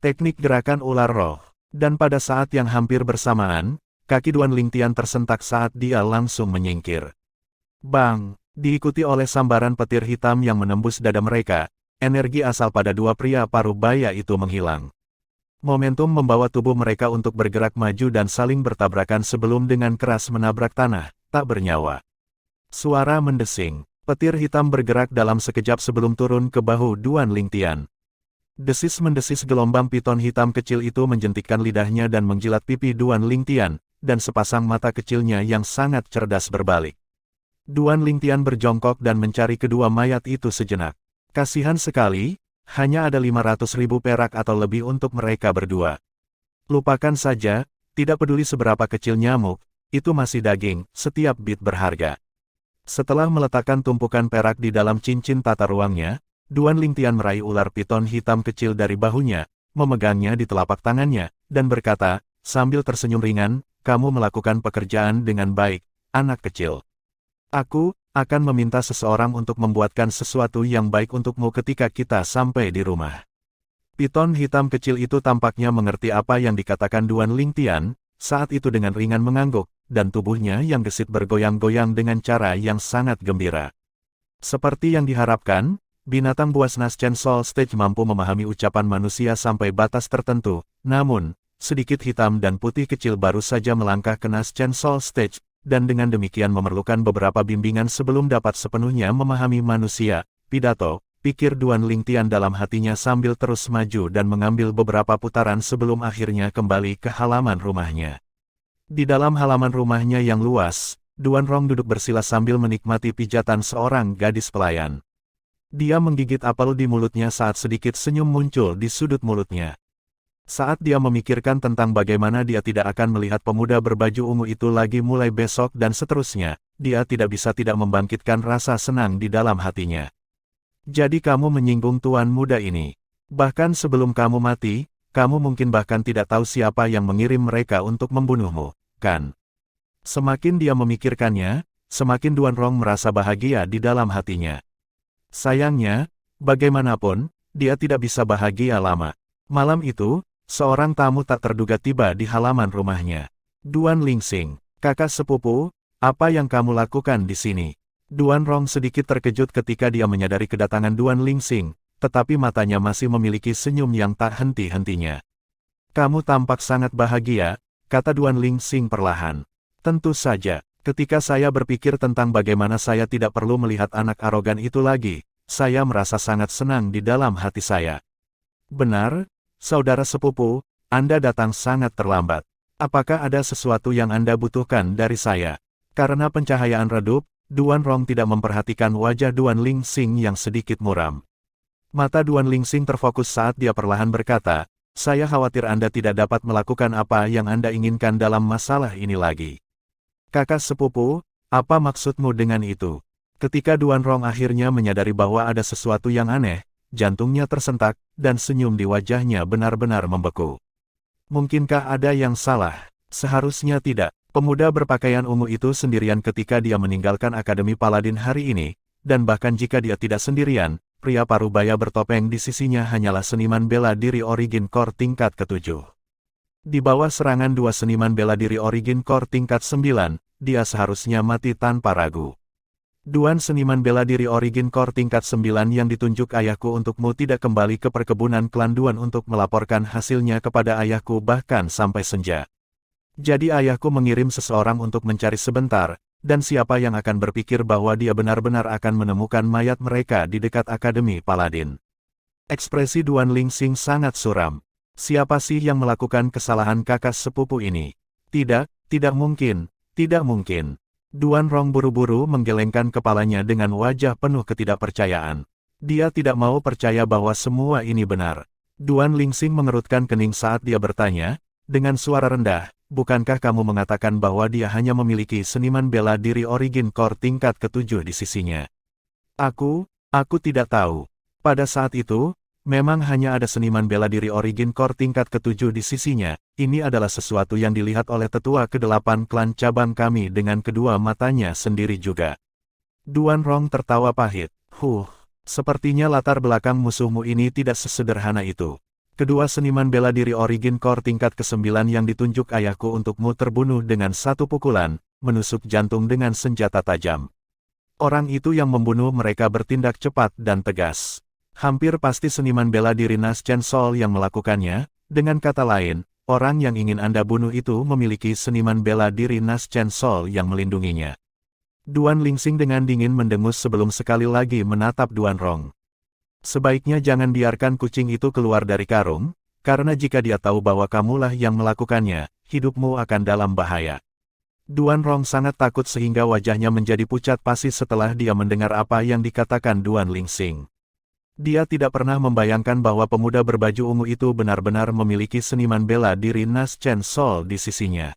Teknik gerakan ular roh. Dan pada saat yang hampir bersamaan, kaki Duan Lingtian tersentak saat dia langsung menyingkir. Bang! Diikuti oleh sambaran petir hitam yang menembus dada mereka, energi asal pada dua pria parubaya itu menghilang. Momentum membawa tubuh mereka untuk bergerak maju dan saling bertabrakan sebelum dengan keras menabrak tanah, tak bernyawa. Suara mendesing, petir hitam bergerak dalam sekejap sebelum turun ke bahu Duan Lingtian. Desis-mendesis gelombang piton hitam kecil itu menjentikkan lidahnya dan menjilat pipi Duan Lingtian, dan sepasang mata kecilnya yang sangat cerdas berbalik. Duan Lingtian berjongkok dan mencari kedua mayat itu sejenak. Kasihan sekali, hanya ada 500.000 perak atau lebih untuk mereka berdua. Lupakan saja, tidak peduli seberapa kecil nyamuk, itu masih daging, setiap bit berharga. Setelah meletakkan tumpukan perak di dalam cincin tata ruangnya, Duan Lingtian meraih ular piton hitam kecil dari bahunya, memegangnya di telapak tangannya, dan berkata, sambil tersenyum ringan, kamu melakukan pekerjaan dengan baik, anak kecil. Aku akan meminta seseorang untuk membuatkan sesuatu yang baik untukmu ketika kita sampai di rumah. Piton hitam kecil itu tampaknya mengerti apa yang dikatakan Duan Lingtian, saat itu dengan ringan mengangguk, dan tubuhnya yang gesit bergoyang-goyang dengan cara yang sangat gembira. Seperti yang diharapkan, binatang buas Naschen Soul Stage mampu memahami ucapan manusia sampai batas tertentu, namun, sedikit hitam dan putih kecil baru saja melangkah ke Naschen Soul Stage, dan dengan demikian memerlukan beberapa bimbingan sebelum dapat sepenuhnya memahami manusia, pidato, pikir Duan Lingtian dalam hatinya sambil terus maju dan mengambil beberapa putaran sebelum akhirnya kembali ke halaman rumahnya. Di dalam halaman rumahnya yang luas, Duan Rong duduk bersila sambil menikmati pijatan seorang gadis pelayan. Dia menggigit apel di mulutnya saat sedikit senyum muncul di sudut mulutnya. Saat dia memikirkan tentang bagaimana dia tidak akan melihat pemuda berbaju ungu itu lagi mulai besok dan seterusnya, dia tidak bisa tidak membangkitkan rasa senang di dalam hatinya. Jadi kamu menyinggung tuan muda ini. Bahkan sebelum kamu mati, kamu mungkin bahkan tidak tahu siapa yang mengirim mereka untuk membunuhmu, kan? Semakin dia memikirkannya, semakin Duan Rong merasa bahagia di dalam hatinya. Sayangnya, bagaimanapun, dia tidak bisa bahagia lama. Malam itu, seorang tamu tak terduga tiba di halaman rumahnya. Duan Lingxing, kakak sepupu, apa yang kamu lakukan di sini? Duan Rong sedikit terkejut ketika dia menyadari kedatangan Duan Lingxing, tetapi matanya masih memiliki senyum yang tak henti-hentinya. Kamu tampak sangat bahagia, kata Duan Lingxing perlahan. Tentu saja, ketika saya berpikir tentang bagaimana saya tidak perlu melihat anak arogan itu lagi, saya merasa sangat senang di dalam hati saya. Benar? Saudara sepupu, Anda datang sangat terlambat. Apakah ada sesuatu yang Anda butuhkan dari saya? Karena pencahayaan redup, Duan Rong tidak memperhatikan wajah Duan Lingxing yang sedikit muram. Mata Duan Lingxing terfokus saat dia perlahan berkata, saya khawatir Anda tidak dapat melakukan apa yang Anda inginkan dalam masalah ini lagi. Kakak sepupu, apa maksudmu dengan itu? Ketika Duan Rong akhirnya menyadari bahwa ada sesuatu yang aneh, jantungnya tersentak, dan senyum di wajahnya benar-benar membeku. Mungkinkah ada yang salah? Seharusnya tidak. Pemuda berpakaian ungu itu sendirian ketika dia meninggalkan Akademi Paladin hari ini, dan bahkan jika dia tidak sendirian, pria parubaya bertopeng di sisinya hanyalah seniman bela diri Origin Core tingkat ke-7. Di bawah serangan dua seniman bela diri Origin Core tingkat 9, dia seharusnya mati tanpa ragu. Duan seniman bela diri Origin Core tingkat 9 yang ditunjuk ayahku untukmu tidak kembali ke perkebunan klan Duan untuk melaporkan hasilnya kepada ayahku bahkan sampai senja. Jadi ayahku mengirim seseorang untuk mencari sebentar, dan siapa yang akan berpikir bahwa dia benar-benar akan menemukan mayat mereka di dekat Akademi Paladin. Ekspresi Duan Lingsing sangat suram. Siapa sih yang melakukan kesalahan kakak sepupu ini? Tidak mungkin, tidak mungkin. Duan Rong buru-buru menggelengkan kepalanya dengan wajah penuh ketidakpercayaan. Dia tidak mau percaya bahwa semua ini benar. Duan Lingsing mengerutkan kening saat dia bertanya, dengan suara rendah, bukankah kamu mengatakan bahwa dia hanya memiliki seniman bela diri Origin Core tingkat ke-7 di sisinya? Aku tidak tahu. Pada saat itu, memang hanya ada seniman bela diri Origin Core tingkat ke-7 di sisinya. Ini adalah sesuatu yang dilihat oleh tetua ke-8 klan cabang kami dengan kedua matanya sendiri juga. Duan Rong tertawa pahit. Sepertinya latar belakang musuhmu ini tidak sesederhana itu. Kedua seniman bela diri Origin Core tingkat ke-9 yang ditunjuk ayahku untukmu terbunuh dengan satu pukulan, menusuk jantung dengan senjata tajam. Orang itu yang membunuh mereka bertindak cepat dan tegas. Hampir pasti seniman bela diri Nas Chen Sol yang melakukannya, dengan kata lain, orang yang ingin Anda bunuh itu memiliki seniman bela diri Nas Chen Sol yang melindunginya. Duan Lingsing dengan dingin mendengus sebelum sekali lagi menatap Duan Rong. Sebaiknya jangan biarkan kucing itu keluar dari karung, karena jika dia tahu bahwa kamulah yang melakukannya, hidupmu akan dalam bahaya. Duan Rong sangat takut sehingga wajahnya menjadi pucat pasi setelah dia mendengar apa yang dikatakan Duan Lingsing. Dia tidak pernah membayangkan bahwa pemuda berbaju ungu itu benar-benar memiliki seniman bela diri Nas Chen Sol di sisinya.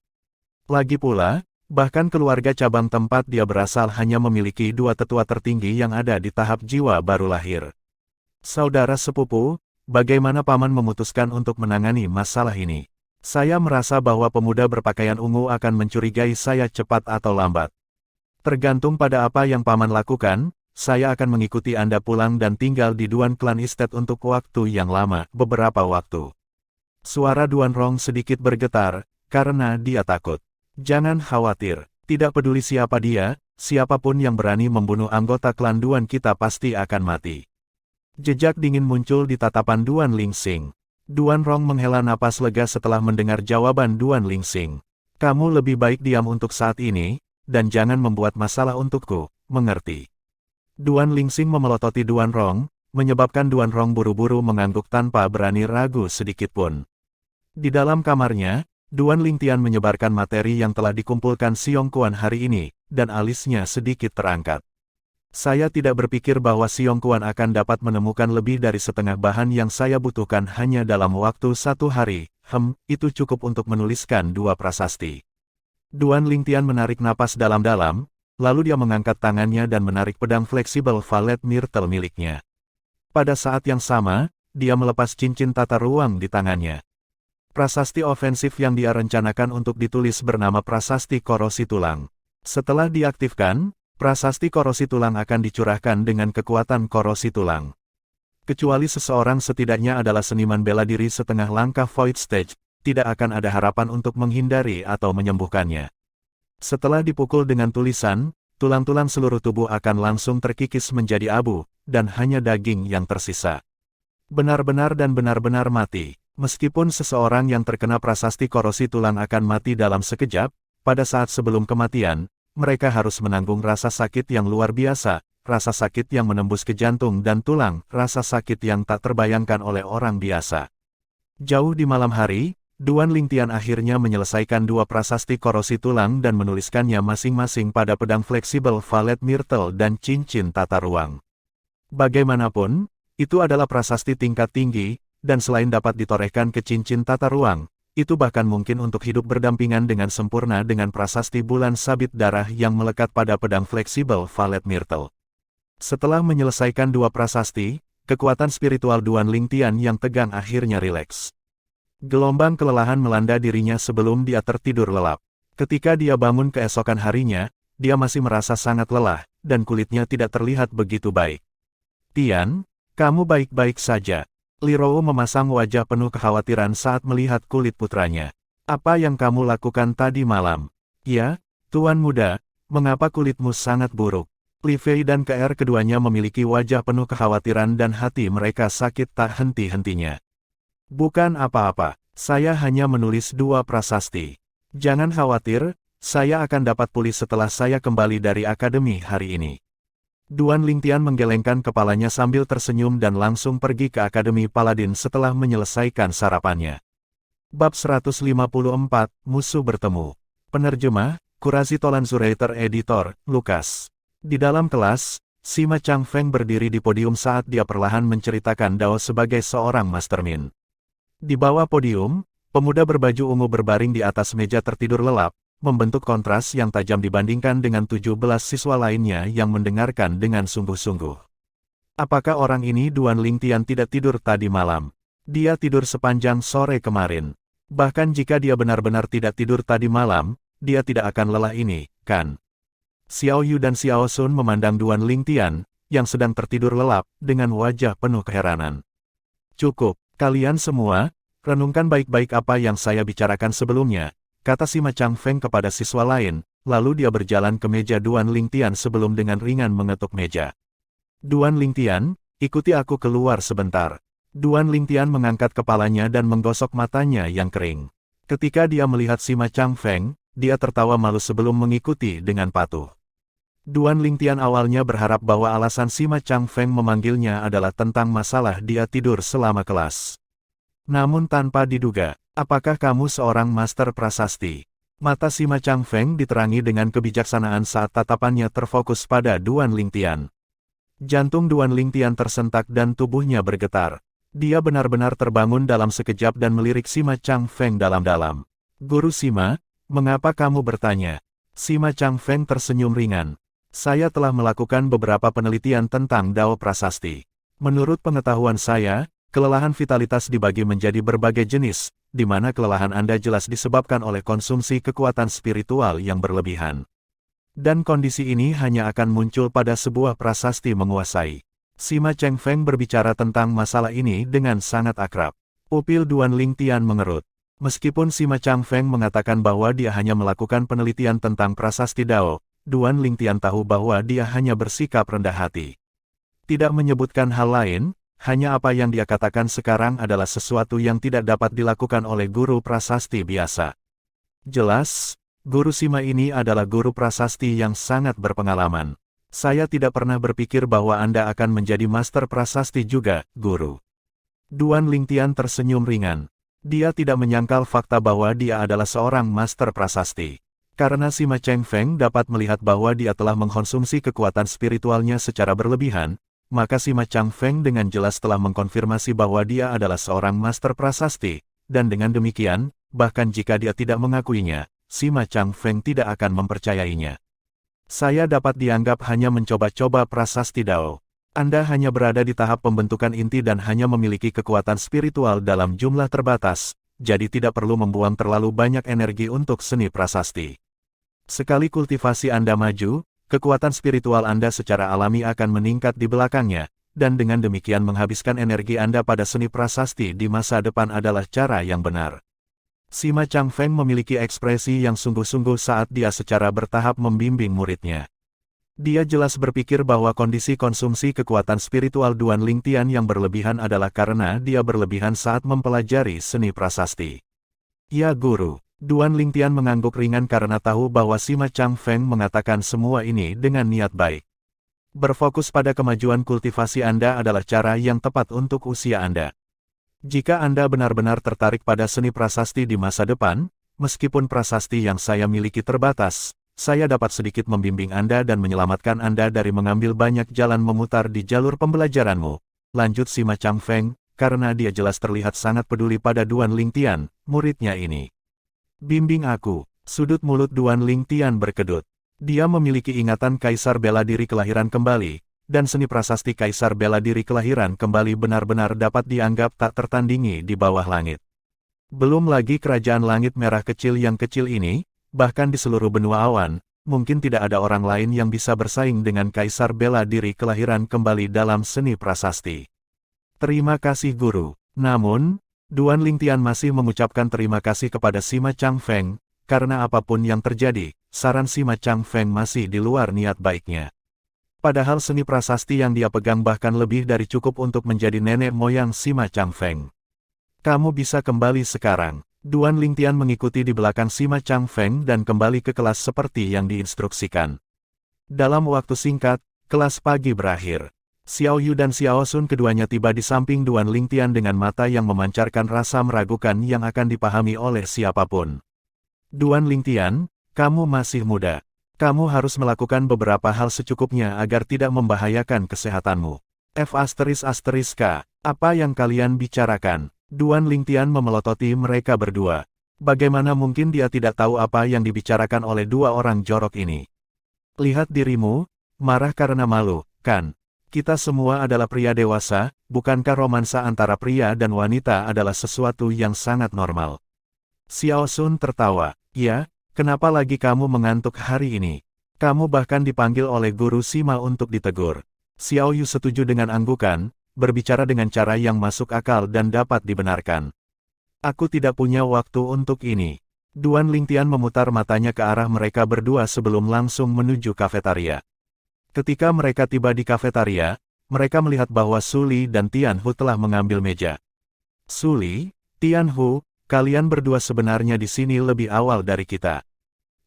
Lagi pula, bahkan keluarga cabang tempat dia berasal hanya memiliki dua tetua tertinggi yang ada di tahap jiwa baru lahir. Saudara sepupu, bagaimana paman memutuskan untuk menangani masalah ini? Saya merasa bahwa pemuda berpakaian ungu akan mencurigai saya cepat atau lambat. Tergantung pada apa yang paman lakukan, saya akan mengikuti Anda pulang dan tinggal di Duan Klan Estate untuk waktu yang lama, beberapa waktu. Suara Duan Rong sedikit bergetar, karena dia takut. Jangan khawatir, tidak peduli siapa dia, siapapun yang berani membunuh anggota klan Duan kita pasti akan mati. Jejak dingin muncul di tatapan Duan Lingsing. Duan Rong menghela napas lega setelah mendengar jawaban Duan Lingsing. Kamu lebih baik diam untuk saat ini, dan jangan membuat masalah untukku, mengerti? Duan Lingsing memelototi Duan Rong, menyebabkan Duan Rong buru-buru mengangguk tanpa berani ragu sedikitpun. Di dalam kamarnya, Duan Lingtian menyebarkan materi yang telah dikumpulkan Siong Kuan hari ini, dan alisnya sedikit terangkat. Saya tidak berpikir bahwa Siong Kuan akan dapat menemukan lebih dari setengah bahan yang saya butuhkan hanya dalam waktu 1 hari. Itu cukup untuk menuliskan 2 prasasti. Duan Lingtian menarik napas dalam-dalam, lalu dia mengangkat tangannya dan menarik pedang fleksibel Valet Myrtle miliknya. Pada saat yang sama, dia melepas cincin tata ruang di tangannya. Prasasti ofensif yang dia rencanakan untuk ditulis bernama Prasasti Korosi Tulang. Setelah diaktifkan, Prasasti Korosi Tulang akan dicurahkan dengan kekuatan korosi tulang. Kecuali seseorang setidaknya adalah seniman bela diri setengah langkah Void Stage, tidak akan ada harapan untuk menghindari atau menyembuhkannya. Setelah dipukul dengan tulisan, tulang-tulang seluruh tubuh akan langsung terkikis menjadi abu, dan hanya daging yang tersisa. Benar-benar dan benar-benar mati. Meskipun seseorang yang terkena prasasti korosi tulang akan mati dalam sekejap, pada saat sebelum kematian, mereka harus menanggung rasa sakit yang luar biasa, rasa sakit yang menembus ke jantung dan tulang, rasa sakit yang tak terbayangkan oleh orang biasa. Jauh di malam hari, Duan Lingtian akhirnya menyelesaikan 2 prasasti korosi tulang dan menuliskannya masing-masing pada pedang fleksibel Valet Myrtle dan cincin tata ruang. Bagaimanapun, itu adalah prasasti tingkat tinggi, dan selain dapat ditorehkan ke cincin tata ruang, itu bahkan mungkin untuk hidup berdampingan dengan sempurna dengan prasasti bulan sabit darah yang melekat pada pedang fleksibel Valet Myrtle. Setelah menyelesaikan 2 prasasti, kekuatan spiritual Duan Lingtian yang tegang akhirnya rileks. Gelombang kelelahan melanda dirinya sebelum dia tertidur lelap. Ketika dia bangun keesokan harinya, dia masih merasa sangat lelah, dan kulitnya tidak terlihat begitu baik. Tian, kamu baik-baik saja. Li Rou memasang wajah penuh kekhawatiran saat melihat kulit putranya. Apa yang kamu lakukan tadi malam? Ya, Tuan Muda, mengapa kulitmu sangat buruk? Li Fei dan KR keduanya memiliki wajah penuh kekhawatiran dan hati mereka sakit tak henti-hentinya. Bukan apa-apa, saya hanya menulis 2 prasasti. Jangan khawatir, saya akan dapat pulih setelah saya kembali dari akademi hari ini. Duan Lingtian menggelengkan kepalanya sambil tersenyum dan langsung pergi ke Akademi Paladin setelah menyelesaikan sarapannya. Bab 154, Musuh Bertemu. Penerjemah, Kurasi Tolanzurator Editor, Lukas. Di dalam kelas, Sima Changfeng berdiri di podium saat dia perlahan menceritakan Dao sebagai seorang mastermind. Di bawah podium, pemuda berbaju ungu berbaring di atas meja tertidur lelap, membentuk kontras yang tajam dibandingkan dengan 17 siswa lainnya yang mendengarkan dengan sungguh-sungguh. Apakah orang ini Duan Lingtian tidak tidur tadi malam? Dia tidur sepanjang sore kemarin. Bahkan jika dia benar-benar tidak tidur tadi malam, dia tidak akan lelah ini, kan? Xiao Yu dan Xiao Sun memandang Duan Lingtian, yang sedang tertidur lelap, dengan wajah penuh keheranan. Cukup, kalian semua, renungkan baik-baik apa yang saya bicarakan sebelumnya, kata Sima Changfeng kepada siswa lain, lalu dia berjalan ke meja Duan Lingtian sebelum dengan ringan mengetuk meja. Duan Lingtian, ikuti aku keluar sebentar. Duan Lingtian mengangkat kepalanya dan menggosok matanya yang kering. Ketika dia melihat Sima Changfeng, dia tertawa malu sebelum mengikuti dengan patuh. Duan Lingtian awalnya berharap bahwa alasan Sima Changfeng memanggilnya adalah tentang masalah dia tidur selama kelas. Namun tanpa diduga, apakah kamu seorang master prasasti? Mata Sima Changfeng diterangi dengan kebijaksanaan saat tatapannya terfokus pada Duan Lingtian. Jantung Duan Lingtian tersentak dan tubuhnya bergetar. Dia benar-benar terbangun dalam sekejap dan melirik Sima Changfeng dalam-dalam. Guru Sima, mengapa kamu bertanya? Sima Changfeng tersenyum ringan. Saya telah melakukan beberapa penelitian tentang Dao Prasasti. Menurut pengetahuan saya, kelelahan vitalitas dibagi menjadi berbagai jenis, di mana kelelahan Anda jelas disebabkan oleh konsumsi kekuatan spiritual yang berlebihan. Dan kondisi ini hanya akan muncul pada sebuah prasasti menguasai. Sima Changfeng berbicara tentang masalah ini dengan sangat akrab. Pupil Duan Lingtian mengerut. Meskipun Sima Changfeng mengatakan bahwa dia hanya melakukan penelitian tentang prasasti Dao, Duan Lingtian tahu bahwa dia hanya bersikap rendah hati. Tidak menyebutkan hal lain, hanya apa yang dia katakan sekarang adalah sesuatu yang tidak dapat dilakukan oleh guru prasasti biasa. Jelas, Guru Sima ini adalah guru prasasti yang sangat berpengalaman. Saya tidak pernah berpikir bahwa Anda akan menjadi master prasasti juga, Guru. Duan Lingtian tersenyum ringan. Dia tidak menyangkal fakta bahwa dia adalah seorang master prasasti. Karena Sima Changfeng dapat melihat bahwa dia telah mengkonsumsi kekuatan spiritualnya secara berlebihan, maka Sima Changfeng dengan jelas telah mengkonfirmasi bahwa dia adalah seorang master prasasti, dan dengan demikian, bahkan jika dia tidak mengakuinya, Sima Changfeng tidak akan mempercayainya. Saya dapat dianggap hanya mencoba-coba prasasti Dao. Anda hanya berada di tahap pembentukan inti dan hanya memiliki kekuatan spiritual dalam jumlah terbatas, jadi tidak perlu membuang terlalu banyak energi untuk seni prasasti. Sekali kultivasi Anda maju, kekuatan spiritual Anda secara alami akan meningkat di belakangnya, dan dengan demikian menghabiskan energi Anda pada seni prasasti di masa depan adalah cara yang benar. Sima Changfeng memiliki ekspresi yang sungguh-sungguh saat dia secara bertahap membimbing muridnya. Dia jelas berpikir bahwa kondisi konsumsi kekuatan spiritual Duan Lingtian yang berlebihan adalah karena dia berlebihan saat mempelajari seni prasasti. Ya Guru. Duan Lingtian mengangguk ringan karena tahu bahwa Sima Changfeng mengatakan semua ini dengan niat baik. Berfokus pada kemajuan kultivasi Anda adalah cara yang tepat untuk usia Anda. Jika Anda benar-benar tertarik pada seni prasasti di masa depan, meskipun prasasti yang saya miliki terbatas, saya dapat sedikit membimbing Anda dan menyelamatkan Anda dari mengambil banyak jalan memutar di jalur pembelajaranmu. Lanjut Sima Changfeng, karena dia jelas terlihat sangat peduli pada Duan Lingtian, muridnya ini. Bimbing aku, sudut mulut Duan Lingtian berkedut. Dia memiliki ingatan Kaisar Bela Diri kelahiran kembali, dan seni prasasti Kaisar Bela Diri kelahiran kembali benar-benar dapat dianggap tak tertandingi di bawah langit. Belum lagi kerajaan langit merah kecil yang kecil ini, bahkan di seluruh benua awan, mungkin tidak ada orang lain yang bisa bersaing dengan Kaisar bela diri kelahiran kembali dalam seni prasasti. Terima kasih guru. Namun, Duan Lingtian masih mengucapkan terima kasih kepada Sima Changfeng, karena apapun yang terjadi, saran Sima Changfeng masih di luar niat baiknya. Padahal seni prasasti yang dia pegang bahkan lebih dari cukup untuk menjadi nenek moyang Sima Changfeng. Kamu bisa kembali sekarang. Duan Lingtian mengikuti di belakang Sima Changfeng dan kembali ke kelas seperti yang diinstruksikan. Dalam waktu singkat, kelas pagi berakhir. Xiao Yu dan Xiao Sun keduanya tiba di samping Duan Lingtian dengan mata yang memancarkan rasa meragukan yang akan dipahami oleh siapapun. Duan Lingtian, kamu masih muda. Kamu harus melakukan beberapa hal secukupnya agar tidak membahayakan kesehatanmu. F***K, apa yang kalian bicarakan? Duan Lingtian memelototi mereka berdua. Bagaimana mungkin dia tidak tahu apa yang dibicarakan oleh dua orang jorok ini? Lihat dirimu, marah karena malu, kan? Kita semua adalah pria dewasa, bukankah romansa antara pria dan wanita adalah sesuatu yang sangat normal? Xiao Sun tertawa, ya, kenapa lagi kamu mengantuk hari ini? Kamu bahkan dipanggil oleh guru Sima untuk ditegur. Xiao Yu setuju dengan anggukan, berbicara dengan cara yang masuk akal dan dapat dibenarkan. Aku tidak punya waktu untuk ini. Duan Lingtian memutar matanya ke arah mereka berdua sebelum langsung menuju kafetaria. Ketika mereka tiba di kafetaria, mereka melihat bahwa Suli dan Tianhu telah mengambil meja. Suli, Tianhu, kalian berdua sebenarnya di sini lebih awal dari kita.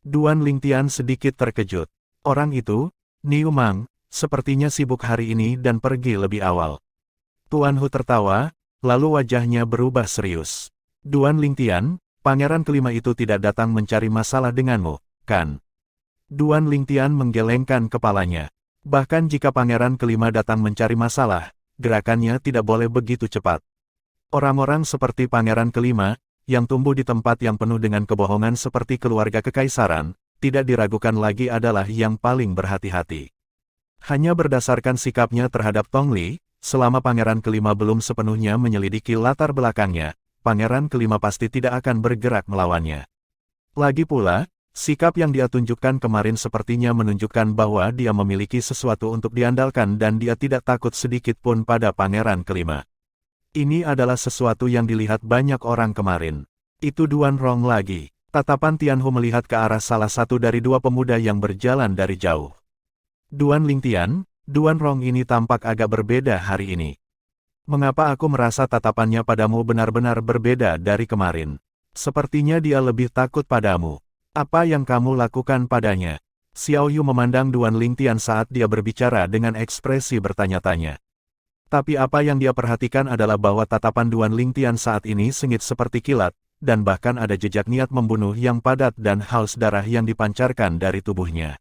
Duan Lingtian sedikit terkejut. Orang itu, Niu Mang, sepertinya sibuk hari ini dan pergi lebih awal. Tuan Hu tertawa, lalu wajahnya berubah serius. Duan Lingtian, pangeran kelima itu tidak datang mencari masalah denganmu, kan? Duan Lingtian menggelengkan kepalanya. Bahkan jika pangeran kelima datang mencari masalah, gerakannya tidak boleh begitu cepat. Orang-orang seperti pangeran kelima, yang tumbuh di tempat yang penuh dengan kebohongan seperti keluarga kekaisaran, tidak diragukan lagi adalah yang paling berhati-hati. Hanya berdasarkan sikapnya terhadap Tong Li, selama pangeran kelima belum sepenuhnya menyelidiki latar belakangnya, pangeran kelima pasti tidak akan bergerak melawannya. Lagi pula, sikap yang dia tunjukkan kemarin sepertinya menunjukkan bahwa dia memiliki sesuatu untuk diandalkan dan dia tidak takut sedikit pun pada pangeran kelima. Ini adalah sesuatu yang dilihat banyak orang kemarin. Itu Duan Rong lagi. Tatapan Tianhu melihat ke arah salah satu dari dua pemuda yang berjalan dari jauh. Duan Lingtian, Duan Rong ini tampak agak berbeda hari ini. Mengapa aku merasa tatapannya padamu benar-benar berbeda dari kemarin? Sepertinya dia lebih takut padamu. Apa yang kamu lakukan padanya? Xiao Yu memandang Duan Lingtian saat dia berbicara dengan ekspresi bertanya-tanya. Tapi apa yang dia perhatikan adalah bahwa tatapan Duan Lingtian saat ini sengit seperti kilat, dan bahkan ada jejak niat membunuh yang padat dan haus darah yang dipancarkan dari tubuhnya.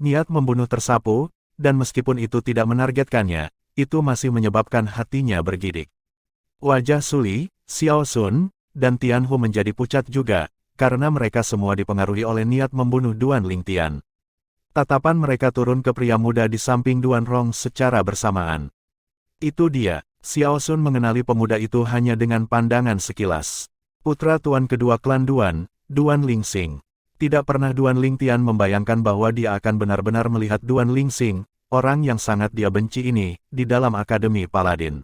Niat membunuh tersapu, dan meskipun itu tidak menargetkannya, itu masih menyebabkan hatinya bergidik. Wajah Suli, Xiao Sun, dan Tianhu menjadi pucat juga, karena mereka semua dipengaruhi oleh niat membunuh Duan Lingtian. Tatapan mereka turun ke pria muda di samping Duan Rong secara bersamaan. Itu dia, Xiao Sun mengenali pemuda itu hanya dengan pandangan sekilas. Putra tuan kedua klan Duan, Duan Lingxing. Tidak pernah Duan Lingtian membayangkan bahwa dia akan benar-benar melihat Duan Lingxing, orang yang sangat dia benci ini, di dalam Akademi Paladin.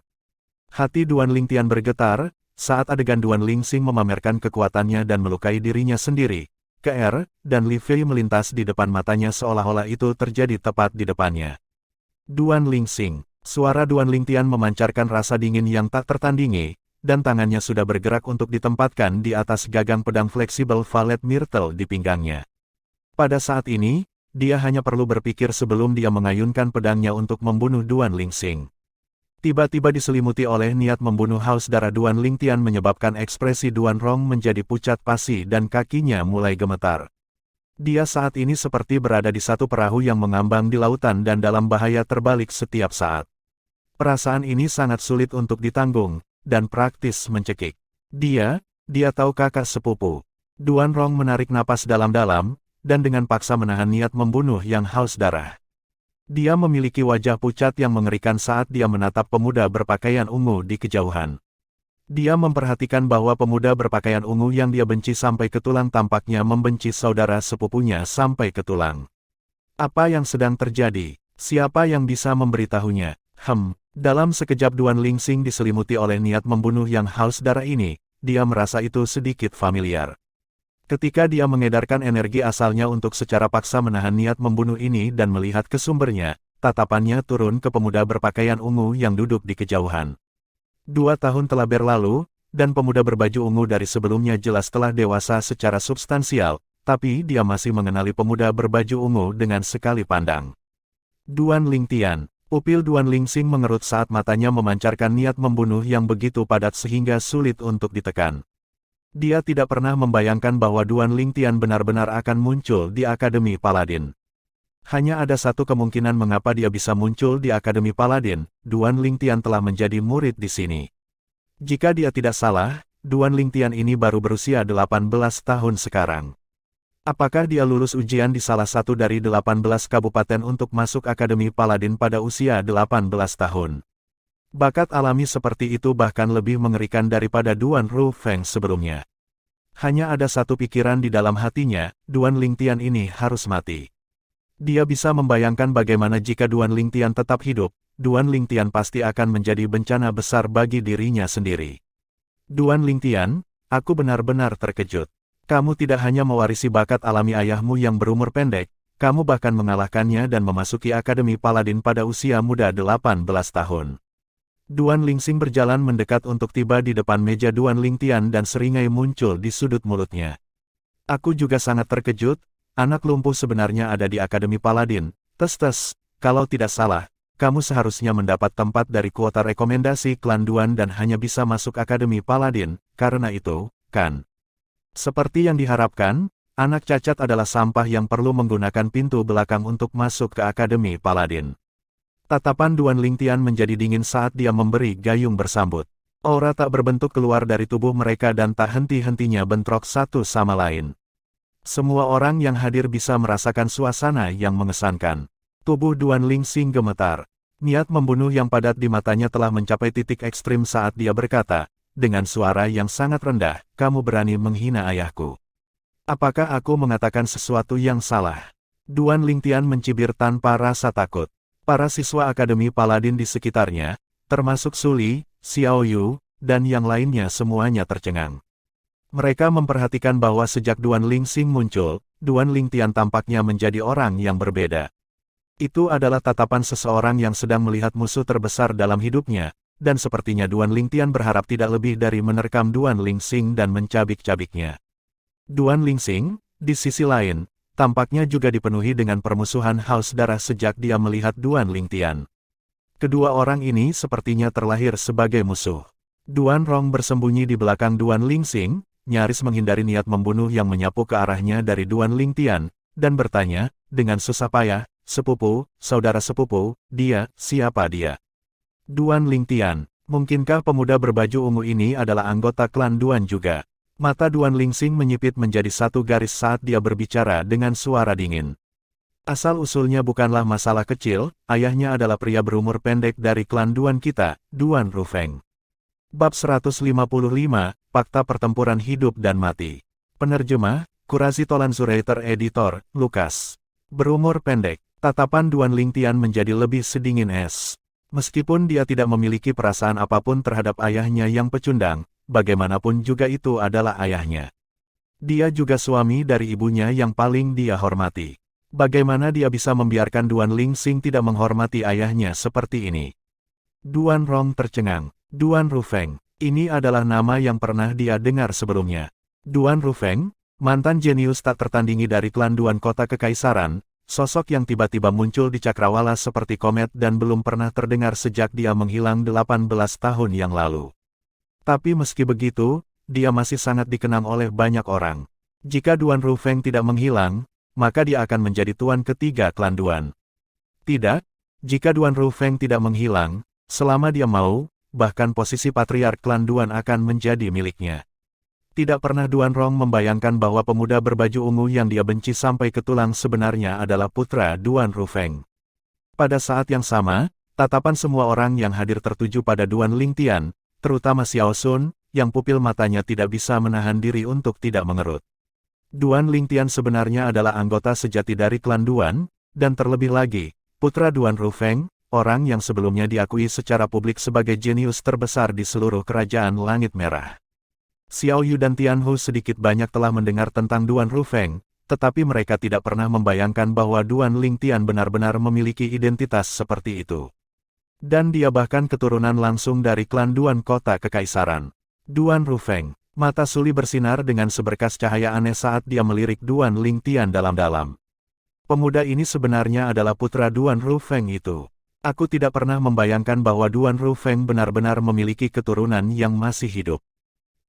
Hati Duan Lingtian bergetar, saat adegan Duan Lingxing memamerkan kekuatannya dan melukai dirinya sendiri. Ke dan Li Fei melintas di depan matanya seolah-olah itu terjadi tepat di depannya. Duan Lingxing, suara Duan Lingtian memancarkan rasa dingin yang tak tertandingi, dan tangannya sudah bergerak untuk ditempatkan di atas gagang pedang fleksibel Valet Myrtle di pinggangnya. Pada saat ini, dia hanya perlu berpikir sebelum dia mengayunkan pedangnya untuk membunuh Duan Lingxing. Tiba-tiba diselimuti oleh niat membunuh haus darah Duan Lingtian menyebabkan ekspresi Duan Rong menjadi pucat pasi dan kakinya mulai gemetar. Dia saat ini seperti berada di satu perahu yang mengambang di lautan dan dalam bahaya terbalik setiap saat. Perasaan ini sangat sulit untuk ditanggung, dan praktis mencekik. Dia tahu kakak sepupu. Duan Rong menarik napas dalam-dalam, dan dengan paksa menahan niat membunuh yang haus darah. Dia memiliki wajah pucat yang mengerikan saat dia menatap pemuda berpakaian ungu di kejauhan. Dia memperhatikan bahwa pemuda berpakaian ungu yang dia benci sampai ke tulang tampaknya membenci saudara sepupunya sampai ke tulang. Apa yang sedang terjadi? Siapa yang bisa memberitahunya? Dalam sekejap Duan Lingxing diselimuti oleh niat membunuh yang haus darah ini, dia merasa itu sedikit familiar. Ketika dia mengedarkan energi asalnya untuk secara paksa menahan niat membunuh ini dan melihat ke sumbernya, tatapannya turun ke pemuda berpakaian ungu yang duduk di kejauhan. 2 tahun telah berlalu, dan pemuda berbaju ungu dari sebelumnya jelas telah dewasa secara substansial, tapi dia masih mengenali pemuda berbaju ungu dengan sekali pandang. Duan Lingtian. Pupil Duan Lingxing mengerut saat matanya memancarkan niat membunuh yang begitu padat sehingga sulit untuk ditekan. Dia tidak pernah membayangkan bahwa Duan Lingtian benar-benar akan muncul di Akademi Paladin. Hanya ada satu kemungkinan mengapa dia bisa muncul di Akademi Paladin, Duan Lingtian telah menjadi murid di sini. Jika dia tidak salah, Duan Lingtian ini baru berusia 18 tahun sekarang. Apakah dia lulus ujian di salah satu dari 18 kabupaten untuk masuk Akademi Paladin pada usia 18 tahun? Bakat alami seperti itu bahkan lebih mengerikan daripada Duan Rufeng sebelumnya. Hanya ada satu pikiran di dalam hatinya, Duan Lingtian ini harus mati. Dia bisa membayangkan bagaimana jika Duan Lingtian tetap hidup, Duan Lingtian pasti akan menjadi bencana besar bagi dirinya sendiri. Duan Lingtian, aku benar-benar terkejut. Kamu tidak hanya mewarisi bakat alami ayahmu yang berumur pendek, kamu bahkan mengalahkannya dan memasuki Akademi Paladin pada usia muda 18 tahun. Duan Lingxing berjalan mendekat untuk tiba di depan meja Duan Lingtian dan seringai muncul di sudut mulutnya. Aku juga sangat terkejut, anak lumpuh sebenarnya ada di Akademi Paladin, tes, kalau tidak salah, kamu seharusnya mendapat tempat dari kuota rekomendasi klan Duan dan hanya bisa masuk Akademi Paladin, karena itu, kan? Seperti yang diharapkan, anak cacat adalah sampah yang perlu menggunakan pintu belakang untuk masuk ke Akademi Paladin. Tatapan Duan Lingtian menjadi dingin saat dia memberi gayung bersambut. Aura tak berbentuk keluar dari tubuh mereka dan tak henti-hentinya bentrok satu sama lain. Semua orang yang hadir bisa merasakan suasana yang mengesankan. Tubuh Duan Lingxing gemetar. Niat membunuh yang padat di matanya telah mencapai titik ekstrim saat dia berkata, dengan suara yang sangat rendah, kamu berani menghina ayahku. Apakah aku mengatakan sesuatu yang salah? Duan Lingtian mencibir tanpa rasa takut. Para siswa Akademi Paladin di sekitarnya, termasuk Suli, Xiao Yu, dan yang lainnya semuanya tercengang. Mereka memperhatikan bahwa sejak Duan Lingxing muncul, Duan Lingtian tampaknya menjadi orang yang berbeda. Itu adalah tatapan seseorang yang sedang melihat musuh terbesar dalam hidupnya, dan sepertinya Duan Lingtian berharap tidak lebih dari menerkam Duan Lingxing dan mencabik-cabiknya. Duan Lingxing, di sisi lain, tampaknya juga dipenuhi dengan permusuhan haus darah sejak dia melihat Duan Lingtian. Kedua orang ini sepertinya terlahir sebagai musuh. Duan Rong bersembunyi di belakang Duan Lingxing, nyaris menghindari niat membunuh yang menyapu ke arahnya dari Duan Lingtian, dan bertanya, dengan susah payah, sepupu, saudara sepupu, siapa dia? Duan Lingtian, mungkinkah pemuda berbaju ungu ini adalah anggota klan Duan juga? Mata Duan Lingxing menyipit menjadi satu garis saat dia berbicara dengan suara dingin. Asal-usulnya bukanlah masalah kecil, ayahnya adalah pria berumur pendek dari klan Duan kita, Duan Rufeng. Bab 155, Fakta Pertempuran Hidup dan Mati. Penerjemah, Kurasi Tolan Zuraiter Editor, Lukas. Berumur pendek, tatapan Duan Lingtian menjadi lebih sedingin es. Meskipun dia tidak memiliki perasaan apapun terhadap ayahnya yang pecundang, bagaimanapun juga itu adalah ayahnya. Dia juga suami dari ibunya yang paling dia hormati. Bagaimana dia bisa membiarkan Duan Lingxing tidak menghormati ayahnya seperti ini? Duan Rong tercengang. Duan Rufeng, ini adalah nama yang pernah dia dengar sebelumnya. Duan Rufeng, mantan jenius tak tertandingi dari klan Duan Kota Kekaisaran, sosok yang tiba-tiba muncul di cakrawala seperti komet dan belum pernah terdengar sejak dia menghilang 18 tahun yang lalu. Tapi meski begitu, dia masih sangat dikenang oleh banyak orang. Jika Duan Rufeng tidak menghilang, maka dia akan menjadi tuan ketiga klan Duan. Tidak, jika Duan Rufeng tidak menghilang, selama dia mau, bahkan posisi patriark klan Duan akan menjadi miliknya. Tidak pernah Duan Rong membayangkan bahwa pemuda berbaju ungu yang dia benci sampai ke tulang sebenarnya adalah putra Duan Rufeng. Pada saat yang sama, tatapan semua orang yang hadir tertuju pada Duan Lingtian, terutama Xiao Sun, yang pupil matanya tidak bisa menahan diri untuk tidak mengerut. Duan Lingtian sebenarnya adalah anggota sejati dari klan Duan, dan terlebih lagi, putra Duan Rufeng, orang yang sebelumnya diakui secara publik sebagai jenius terbesar di seluruh kerajaan Langit Merah. Xiao Yu dan Tianhu sedikit banyak telah mendengar tentang Duan Rufeng, tetapi mereka tidak pernah membayangkan bahwa Duan Lingtian benar-benar memiliki identitas seperti itu. Dan dia bahkan keturunan langsung dari klan Duan Kota Kekaisaran. Duan Rufeng, mata Suli bersinar dengan seberkas cahaya aneh saat dia melirik Duan Lingtian dalam-dalam. Pemuda ini sebenarnya adalah putra Duan Rufeng itu. Aku tidak pernah membayangkan bahwa Duan Rufeng benar-benar memiliki keturunan yang masih hidup.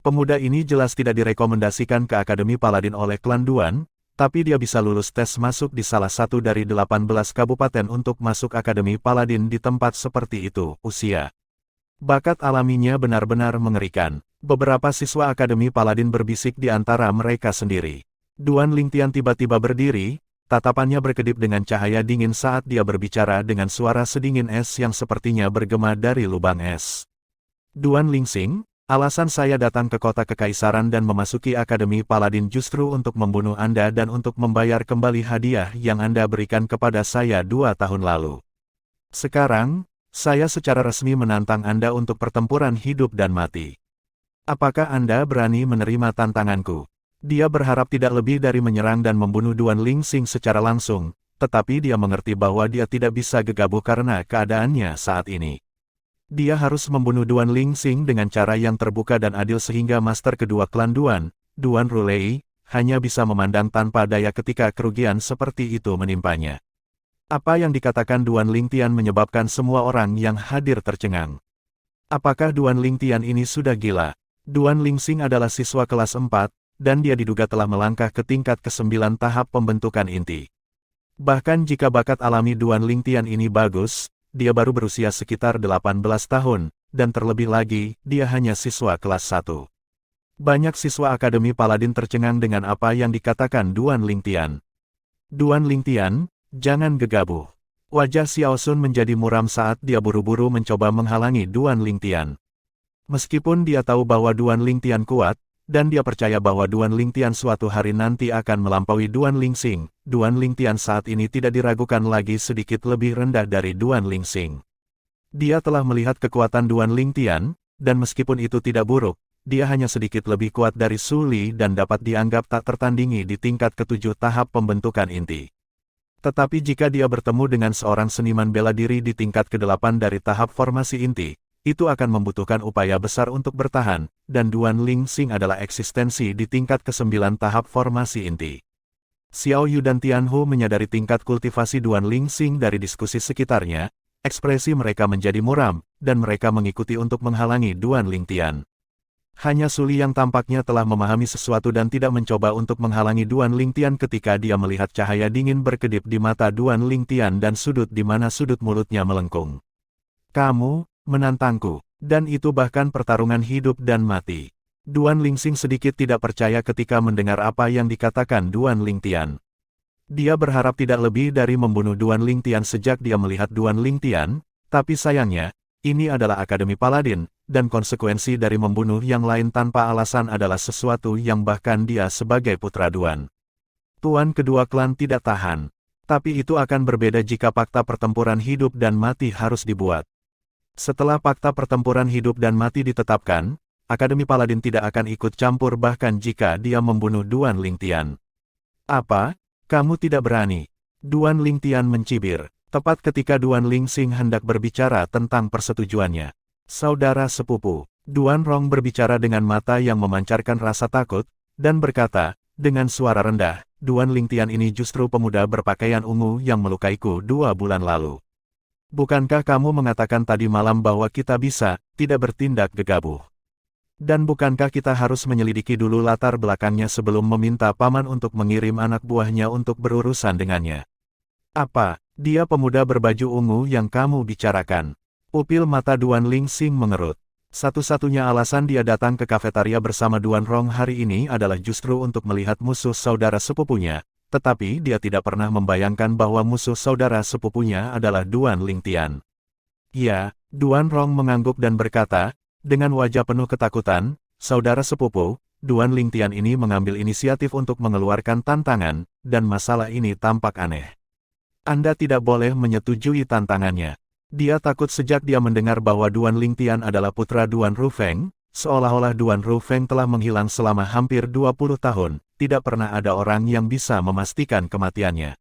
Pemuda ini jelas tidak direkomendasikan ke Akademi Paladin oleh klan Duan, tapi dia bisa lulus tes masuk di salah satu dari 18 kabupaten untuk masuk Akademi Paladin di tempat seperti itu. Usia. Bakat alaminya benar-benar mengerikan. Beberapa siswa Akademi Paladin berbisik di antara mereka sendiri. Duan Lingtian tiba-tiba berdiri, tatapannya berkedip dengan cahaya dingin saat dia berbicara dengan suara sedingin es yang sepertinya bergema dari lubang es. Duan Lingxing, alasan saya datang ke kota Kekaisaran dan memasuki Akademi Paladin justru untuk membunuh Anda dan untuk membayar kembali hadiah yang Anda berikan kepada saya 2 tahun lalu. Sekarang, saya secara resmi menantang Anda untuk pertempuran hidup dan mati. Apakah Anda berani menerima tantanganku? Dia berharap tidak lebih dari menyerang dan membunuh Duan Lingxing secara langsung, tetapi dia mengerti bahwa dia tidak bisa gegabah karena keadaannya saat ini. Dia harus membunuh Duan Lingxing dengan cara yang terbuka dan adil sehingga master kedua klan Duan, Duan Rulei, hanya bisa memandang tanpa daya ketika kerugian seperti itu menimpanya. Apa yang dikatakan Duan Lingtian menyebabkan semua orang yang hadir tercengang. Apakah Duan Lingtian ini sudah gila? Duan Lingxing adalah siswa kelas 4, dan dia diduga telah melangkah ke tingkat ke-9 tahap pembentukan inti. Bahkan jika bakat alami Duan Lingtian ini bagus, dia baru berusia sekitar 18 tahun, dan terlebih lagi, dia hanya siswa kelas 1. Banyak siswa Akademi Paladin tercengang dengan apa yang dikatakan Duan Lingtian. Duan Lingtian, jangan gegabah. Wajah Xiao Sun menjadi muram saat dia buru-buru mencoba menghalangi Duan Lingtian. Meskipun dia tahu bahwa Duan Lingtian kuat, dan dia percaya bahwa Duan Lingtian suatu hari nanti akan melampaui Duan Lingxing, Duan Lingtian saat ini tidak diragukan lagi sedikit lebih rendah dari Duan Lingxing. Dia telah melihat kekuatan Duan Lingtian, dan meskipun itu tidak buruk, dia hanya sedikit lebih kuat dari Su Li dan dapat dianggap tak tertandingi di tingkat ke-7 tahap pembentukan inti. Tetapi jika dia bertemu dengan seorang seniman bela diri di tingkat ke-8 dari tahap formasi inti, itu akan membutuhkan upaya besar untuk bertahan, dan Duan Lingxing adalah eksistensi di tingkat ke-9 tahap formasi inti. Xiao Yu dan Tianhu menyadari tingkat kultivasi Duan Lingxing dari diskusi sekitarnya, ekspresi mereka menjadi muram, dan mereka mengikuti untuk menghalangi Duan Lingtian. Hanya Su Li yang tampaknya telah memahami sesuatu dan tidak mencoba untuk menghalangi Duan Lingtian ketika dia melihat cahaya dingin berkedip di mata Duan Lingtian dan sudut di mana sudut mulutnya melengkung. Kamu menantangku, dan itu bahkan pertarungan hidup dan mati. Duan Lingxing sedikit tidak percaya ketika mendengar apa yang dikatakan Duan Lingtian. Dia berharap tidak lebih dari membunuh Duan Lingtian sejak dia melihat Duan Lingtian, tapi sayangnya, ini adalah Akademi Paladin, dan konsekuensi dari membunuh yang lain tanpa alasan adalah sesuatu yang bahkan dia sebagai putra Duan. Tuan kedua klan tidak tahan. Tapi itu akan berbeda jika fakta pertempuran hidup dan mati harus dibuat. Setelah fakta pertempuran hidup dan mati ditetapkan, Akademi Paladin tidak akan ikut campur bahkan jika dia membunuh Duan Lingtian. Apa? Kamu tidak berani? Duan Lingtian mencibir, tepat ketika Duan Lingxing hendak berbicara tentang persetujuannya. Saudara sepupu, Duan Rong berbicara dengan mata yang memancarkan rasa takut, dan berkata, dengan suara rendah, Duan Lingtian ini justru pemuda berpakaian ungu yang melukaiku 2 bulan lalu. Bukankah kamu mengatakan tadi malam bahwa kita bisa, tidak bertindak gegabah? Dan bukankah kita harus menyelidiki dulu latar belakangnya sebelum meminta paman untuk mengirim anak buahnya untuk berurusan dengannya? Apa, dia pemuda berbaju ungu yang kamu bicarakan? Pupil mata Duan Lingxing mengerut. Satu-satunya alasan dia datang ke kafetaria bersama Duan Rong hari ini adalah justru untuk melihat musuh saudara sepupunya, tetapi dia tidak pernah membayangkan bahwa musuh saudara sepupunya adalah Duan Lingtian. Ya, Duan Rong mengangguk dan berkata, Dengan wajah penuh ketakutan, saudara sepupu, Duan Lingtian ini mengambil inisiatif untuk mengeluarkan tantangan, dan masalah ini tampak aneh. Anda tidak boleh menyetujui tantangannya. Dia takut sejak dia mendengar bahwa Duan Lingtian adalah putra Duan Rufeng, seolah-olah Duan Rufeng telah menghilang selama hampir 20 tahun, tidak pernah ada orang yang bisa memastikan kematiannya.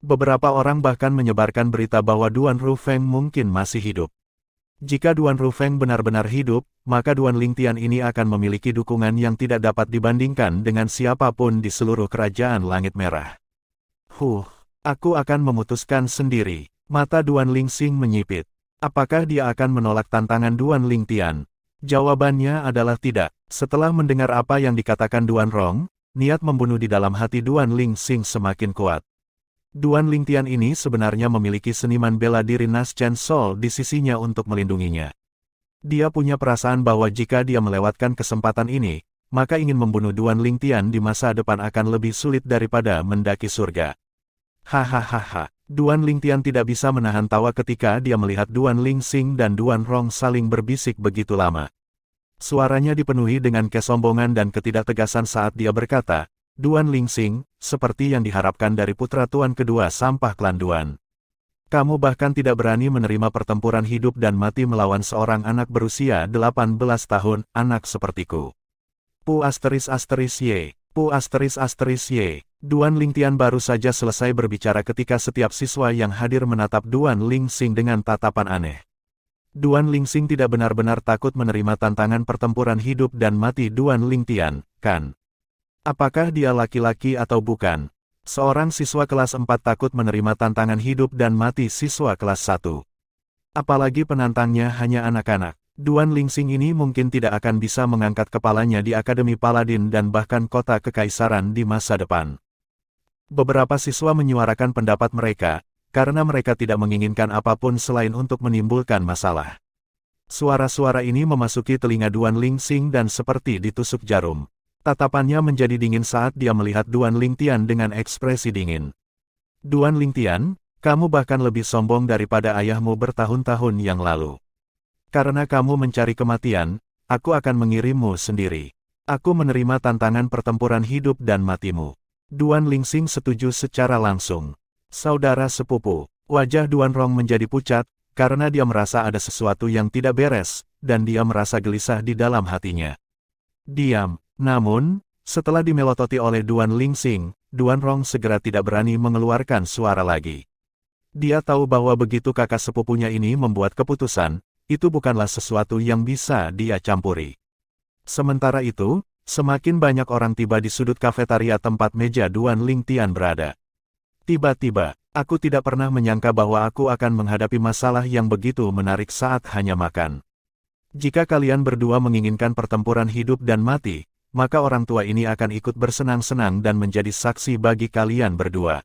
Beberapa orang bahkan menyebarkan berita bahwa Duan Rufeng mungkin masih hidup. Jika Duan Rufeng benar-benar hidup, maka Duan Lingtian ini akan memiliki dukungan yang tidak dapat dibandingkan dengan siapapun di seluruh kerajaan Langit Merah. Aku akan memutuskan sendiri. Mata Duan Lingxing menyipit. Apakah dia akan menolak tantangan Duan Lingtian? Jawabannya adalah tidak. Setelah mendengar apa yang dikatakan Duan Rong, niat membunuh di dalam hati Duan Lingxing semakin kuat. Duan Lingtian ini sebenarnya memiliki seniman bela diri Nas Chen Sol di sisinya untuk melindunginya. Dia punya perasaan bahwa jika dia melewatkan kesempatan ini, maka ingin membunuh Duan Lingtian di masa depan akan lebih sulit daripada mendaki surga. Hahaha, Duan Lingtian tidak bisa menahan tawa ketika dia melihat Duan Lingxing dan Duan Rong saling berbisik begitu lama. Suaranya dipenuhi dengan kesombongan dan ketidaktegasan saat dia berkata, Duan Lingxing, seperti yang diharapkan dari putra tuan kedua sampah klan Duan. Kamu bahkan tidak berani menerima pertempuran hidup dan mati melawan seorang anak berusia 18 tahun, anak sepertiku. **Y. Duan Lingtian baru saja selesai berbicara ketika setiap siswa yang hadir menatap Duan Lingxing dengan tatapan aneh. Duan Lingxing tidak benar-benar takut menerima tantangan pertempuran hidup dan mati Duan Lingtian, kan? Apakah dia laki-laki atau bukan? Seorang siswa kelas 4 takut menerima tantangan hidup dan mati siswa kelas 1. Apalagi penantangnya hanya anak-anak. Duan Lingxing ini mungkin tidak akan bisa mengangkat kepalanya di Akademi Paladin dan bahkan kota kekaisaran di masa depan. Beberapa siswa menyuarakan pendapat mereka, karena mereka tidak menginginkan apapun selain untuk menimbulkan masalah. Suara-suara ini memasuki telinga Duan Lingxing dan seperti ditusuk jarum. Tatapannya menjadi dingin saat dia melihat Duan Lingtian dengan ekspresi dingin. Duan Lingtian, kamu bahkan lebih sombong daripada ayahmu bertahun-tahun yang lalu. Karena kamu mencari kematian, aku akan mengirimmu sendiri. Aku menerima tantangan pertempuran hidup dan matimu. Duan Lingxing setuju secara langsung. Saudara sepupu, wajah Duan Rong menjadi pucat, karena dia merasa ada sesuatu yang tidak beres, dan dia merasa gelisah di dalam hatinya. Diam. Namun, setelah dimelototi oleh Duan Lingxing, Duan Rong segera tidak berani mengeluarkan suara lagi. Dia tahu bahwa begitu kakak sepupunya ini membuat keputusan, itu bukanlah sesuatu yang bisa dia campuri. Sementara itu, semakin banyak orang tiba di sudut kafetaria tempat meja Duan Lingtian berada. Tiba-tiba, aku tidak pernah menyangka bahwa aku akan menghadapi masalah yang begitu menarik saat hanya makan. Jika kalian berdua menginginkan pertempuran hidup dan mati, maka orang tua ini akan ikut bersenang-senang dan menjadi saksi bagi kalian berdua.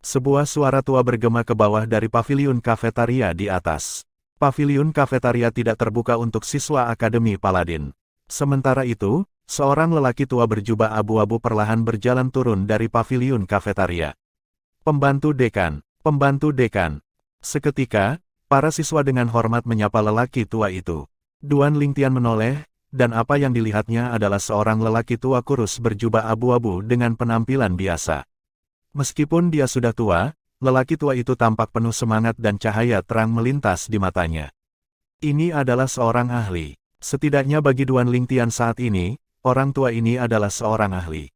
Sebuah suara tua bergema ke bawah dari paviliun kafetaria di atas. Paviliun kafetaria tidak terbuka untuk siswa Akademi Paladin. Sementara itu, seorang lelaki tua berjubah abu-abu perlahan berjalan turun dari paviliun kafetaria. Pembantu dekan, pembantu dekan. Seketika, para siswa dengan hormat menyapa lelaki tua itu. Duan Lingtian menoleh, dan apa yang dilihatnya adalah seorang lelaki tua kurus berjubah abu-abu dengan penampilan biasa. Meskipun dia sudah tua, lelaki tua itu tampak penuh semangat dan cahaya terang melintas di matanya. Ini adalah seorang ahli. Setidaknya bagi Duan Lingtian saat ini, orang tua ini adalah seorang ahli.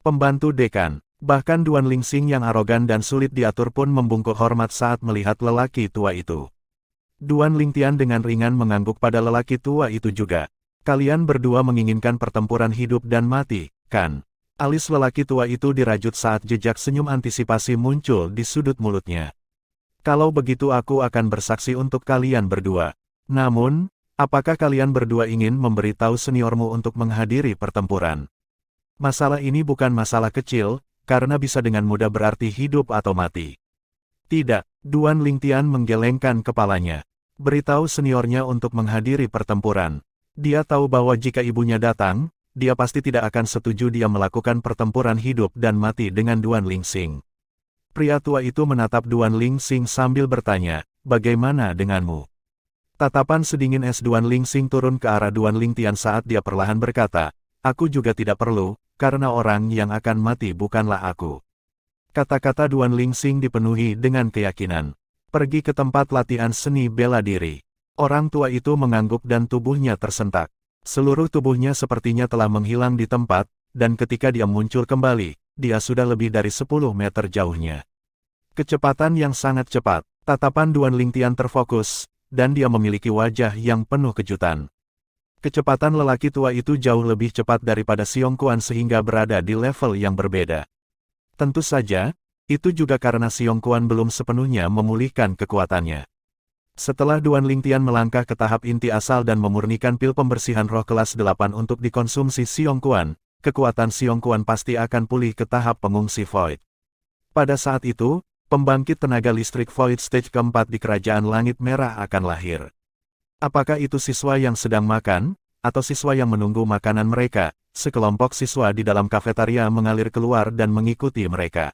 Pembantu dekan, bahkan Duan Lingxing yang arogan dan sulit diatur pun membungkuk hormat saat melihat lelaki tua itu. Duan Lingtian dengan ringan mengangguk pada lelaki tua itu juga. Kalian berdua menginginkan pertempuran hidup dan mati, kan? Alis lelaki tua itu dirajut saat jejak senyum antisipasi muncul di sudut mulutnya. Kalau begitu aku akan bersaksi untuk kalian berdua. Namun, apakah kalian berdua ingin memberitahu seniormu untuk menghadiri pertempuran? Masalah ini bukan masalah kecil, karena bisa dengan mudah berarti hidup atau mati. Tidak, Duan Lingtian menggelengkan kepalanya. Beritahu seniornya untuk menghadiri pertempuran. Dia tahu bahwa jika ibunya datang, dia pasti tidak akan setuju dia melakukan pertempuran hidup dan mati dengan Duan Lingxing. Pria tua itu menatap Duan Lingxing sambil bertanya, bagaimana denganmu? Tatapan sedingin es Duan Lingxing turun ke arah Duan Lingtian saat dia perlahan berkata, aku juga tidak perlu, karena orang yang akan mati bukanlah aku. Kata-kata Duan Lingxing dipenuhi dengan keyakinan. Pergi ke tempat latihan seni bela diri. Orang tua itu mengangguk dan tubuhnya tersentak. Seluruh tubuhnya sepertinya telah menghilang di tempat, dan ketika dia muncul kembali, dia sudah lebih dari 10 meter jauhnya. Kecepatan yang sangat cepat, tatapan Duan Lingtian terfokus, dan dia memiliki wajah yang penuh kejutan. Kecepatan lelaki tua itu jauh lebih cepat daripada Xiong Quan sehingga berada di level yang berbeda. Tentu saja, itu juga karena Xiong Quan belum sepenuhnya memulihkan kekuatannya. Setelah Duan Lingtian melangkah ke tahap inti asal dan memurnikan pil pembersihan roh kelas 8 untuk dikonsumsi Xiong Quan, kekuatan Xiong Quan pasti akan pulih ke tahap pengungsi Void. Pada saat itu, pembangkit tenaga listrik Void Stage keempat di Kerajaan Langit Merah akan lahir. Apakah itu siswa yang sedang makan, atau siswa yang menunggu makanan mereka? Sekelompok siswa di dalam kafetaria mengalir keluar dan mengikuti mereka.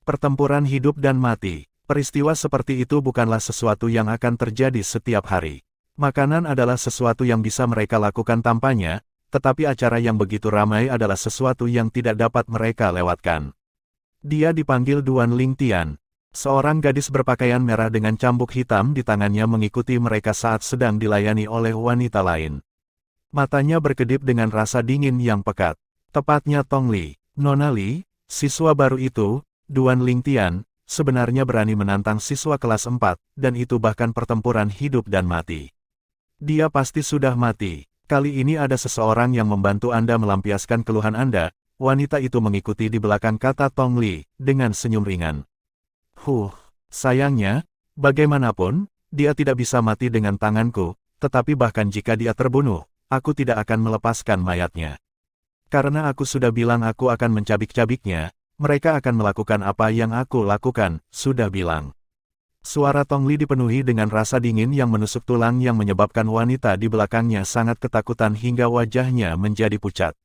Pertempuran hidup dan mati. Peristiwa seperti itu bukanlah sesuatu yang akan terjadi setiap hari. Makanan adalah sesuatu yang bisa mereka lakukan tanpanya, tetapi acara yang begitu ramai adalah sesuatu yang tidak dapat mereka lewatkan. Dia dipanggil Duan Lingtian. Seorang gadis berpakaian merah dengan cambuk hitam di tangannya mengikuti mereka saat sedang dilayani oleh wanita lain. Matanya berkedip dengan rasa dingin yang pekat. Tepatnya Tong Li. Nona Li, siswa baru itu, Duan Lingtian, sebenarnya berani menantang siswa kelas 4, dan itu bahkan pertempuran hidup dan mati. Dia pasti sudah mati. Kali ini ada seseorang yang membantu Anda melampiaskan keluhan Anda. Wanita itu mengikuti di belakang kata Tong Li, dengan senyum ringan. Sayangnya, bagaimanapun, dia tidak bisa mati dengan tanganku, tetapi bahkan jika dia terbunuh, aku tidak akan melepaskan mayatnya. Karena aku sudah bilang aku akan mencabik-cabiknya, mereka akan melakukan apa yang aku lakukan, sudah bilang. Suara Tong Li dipenuhi dengan rasa dingin yang menusuk tulang yang menyebabkan wanita di belakangnya sangat ketakutan hingga wajahnya menjadi pucat.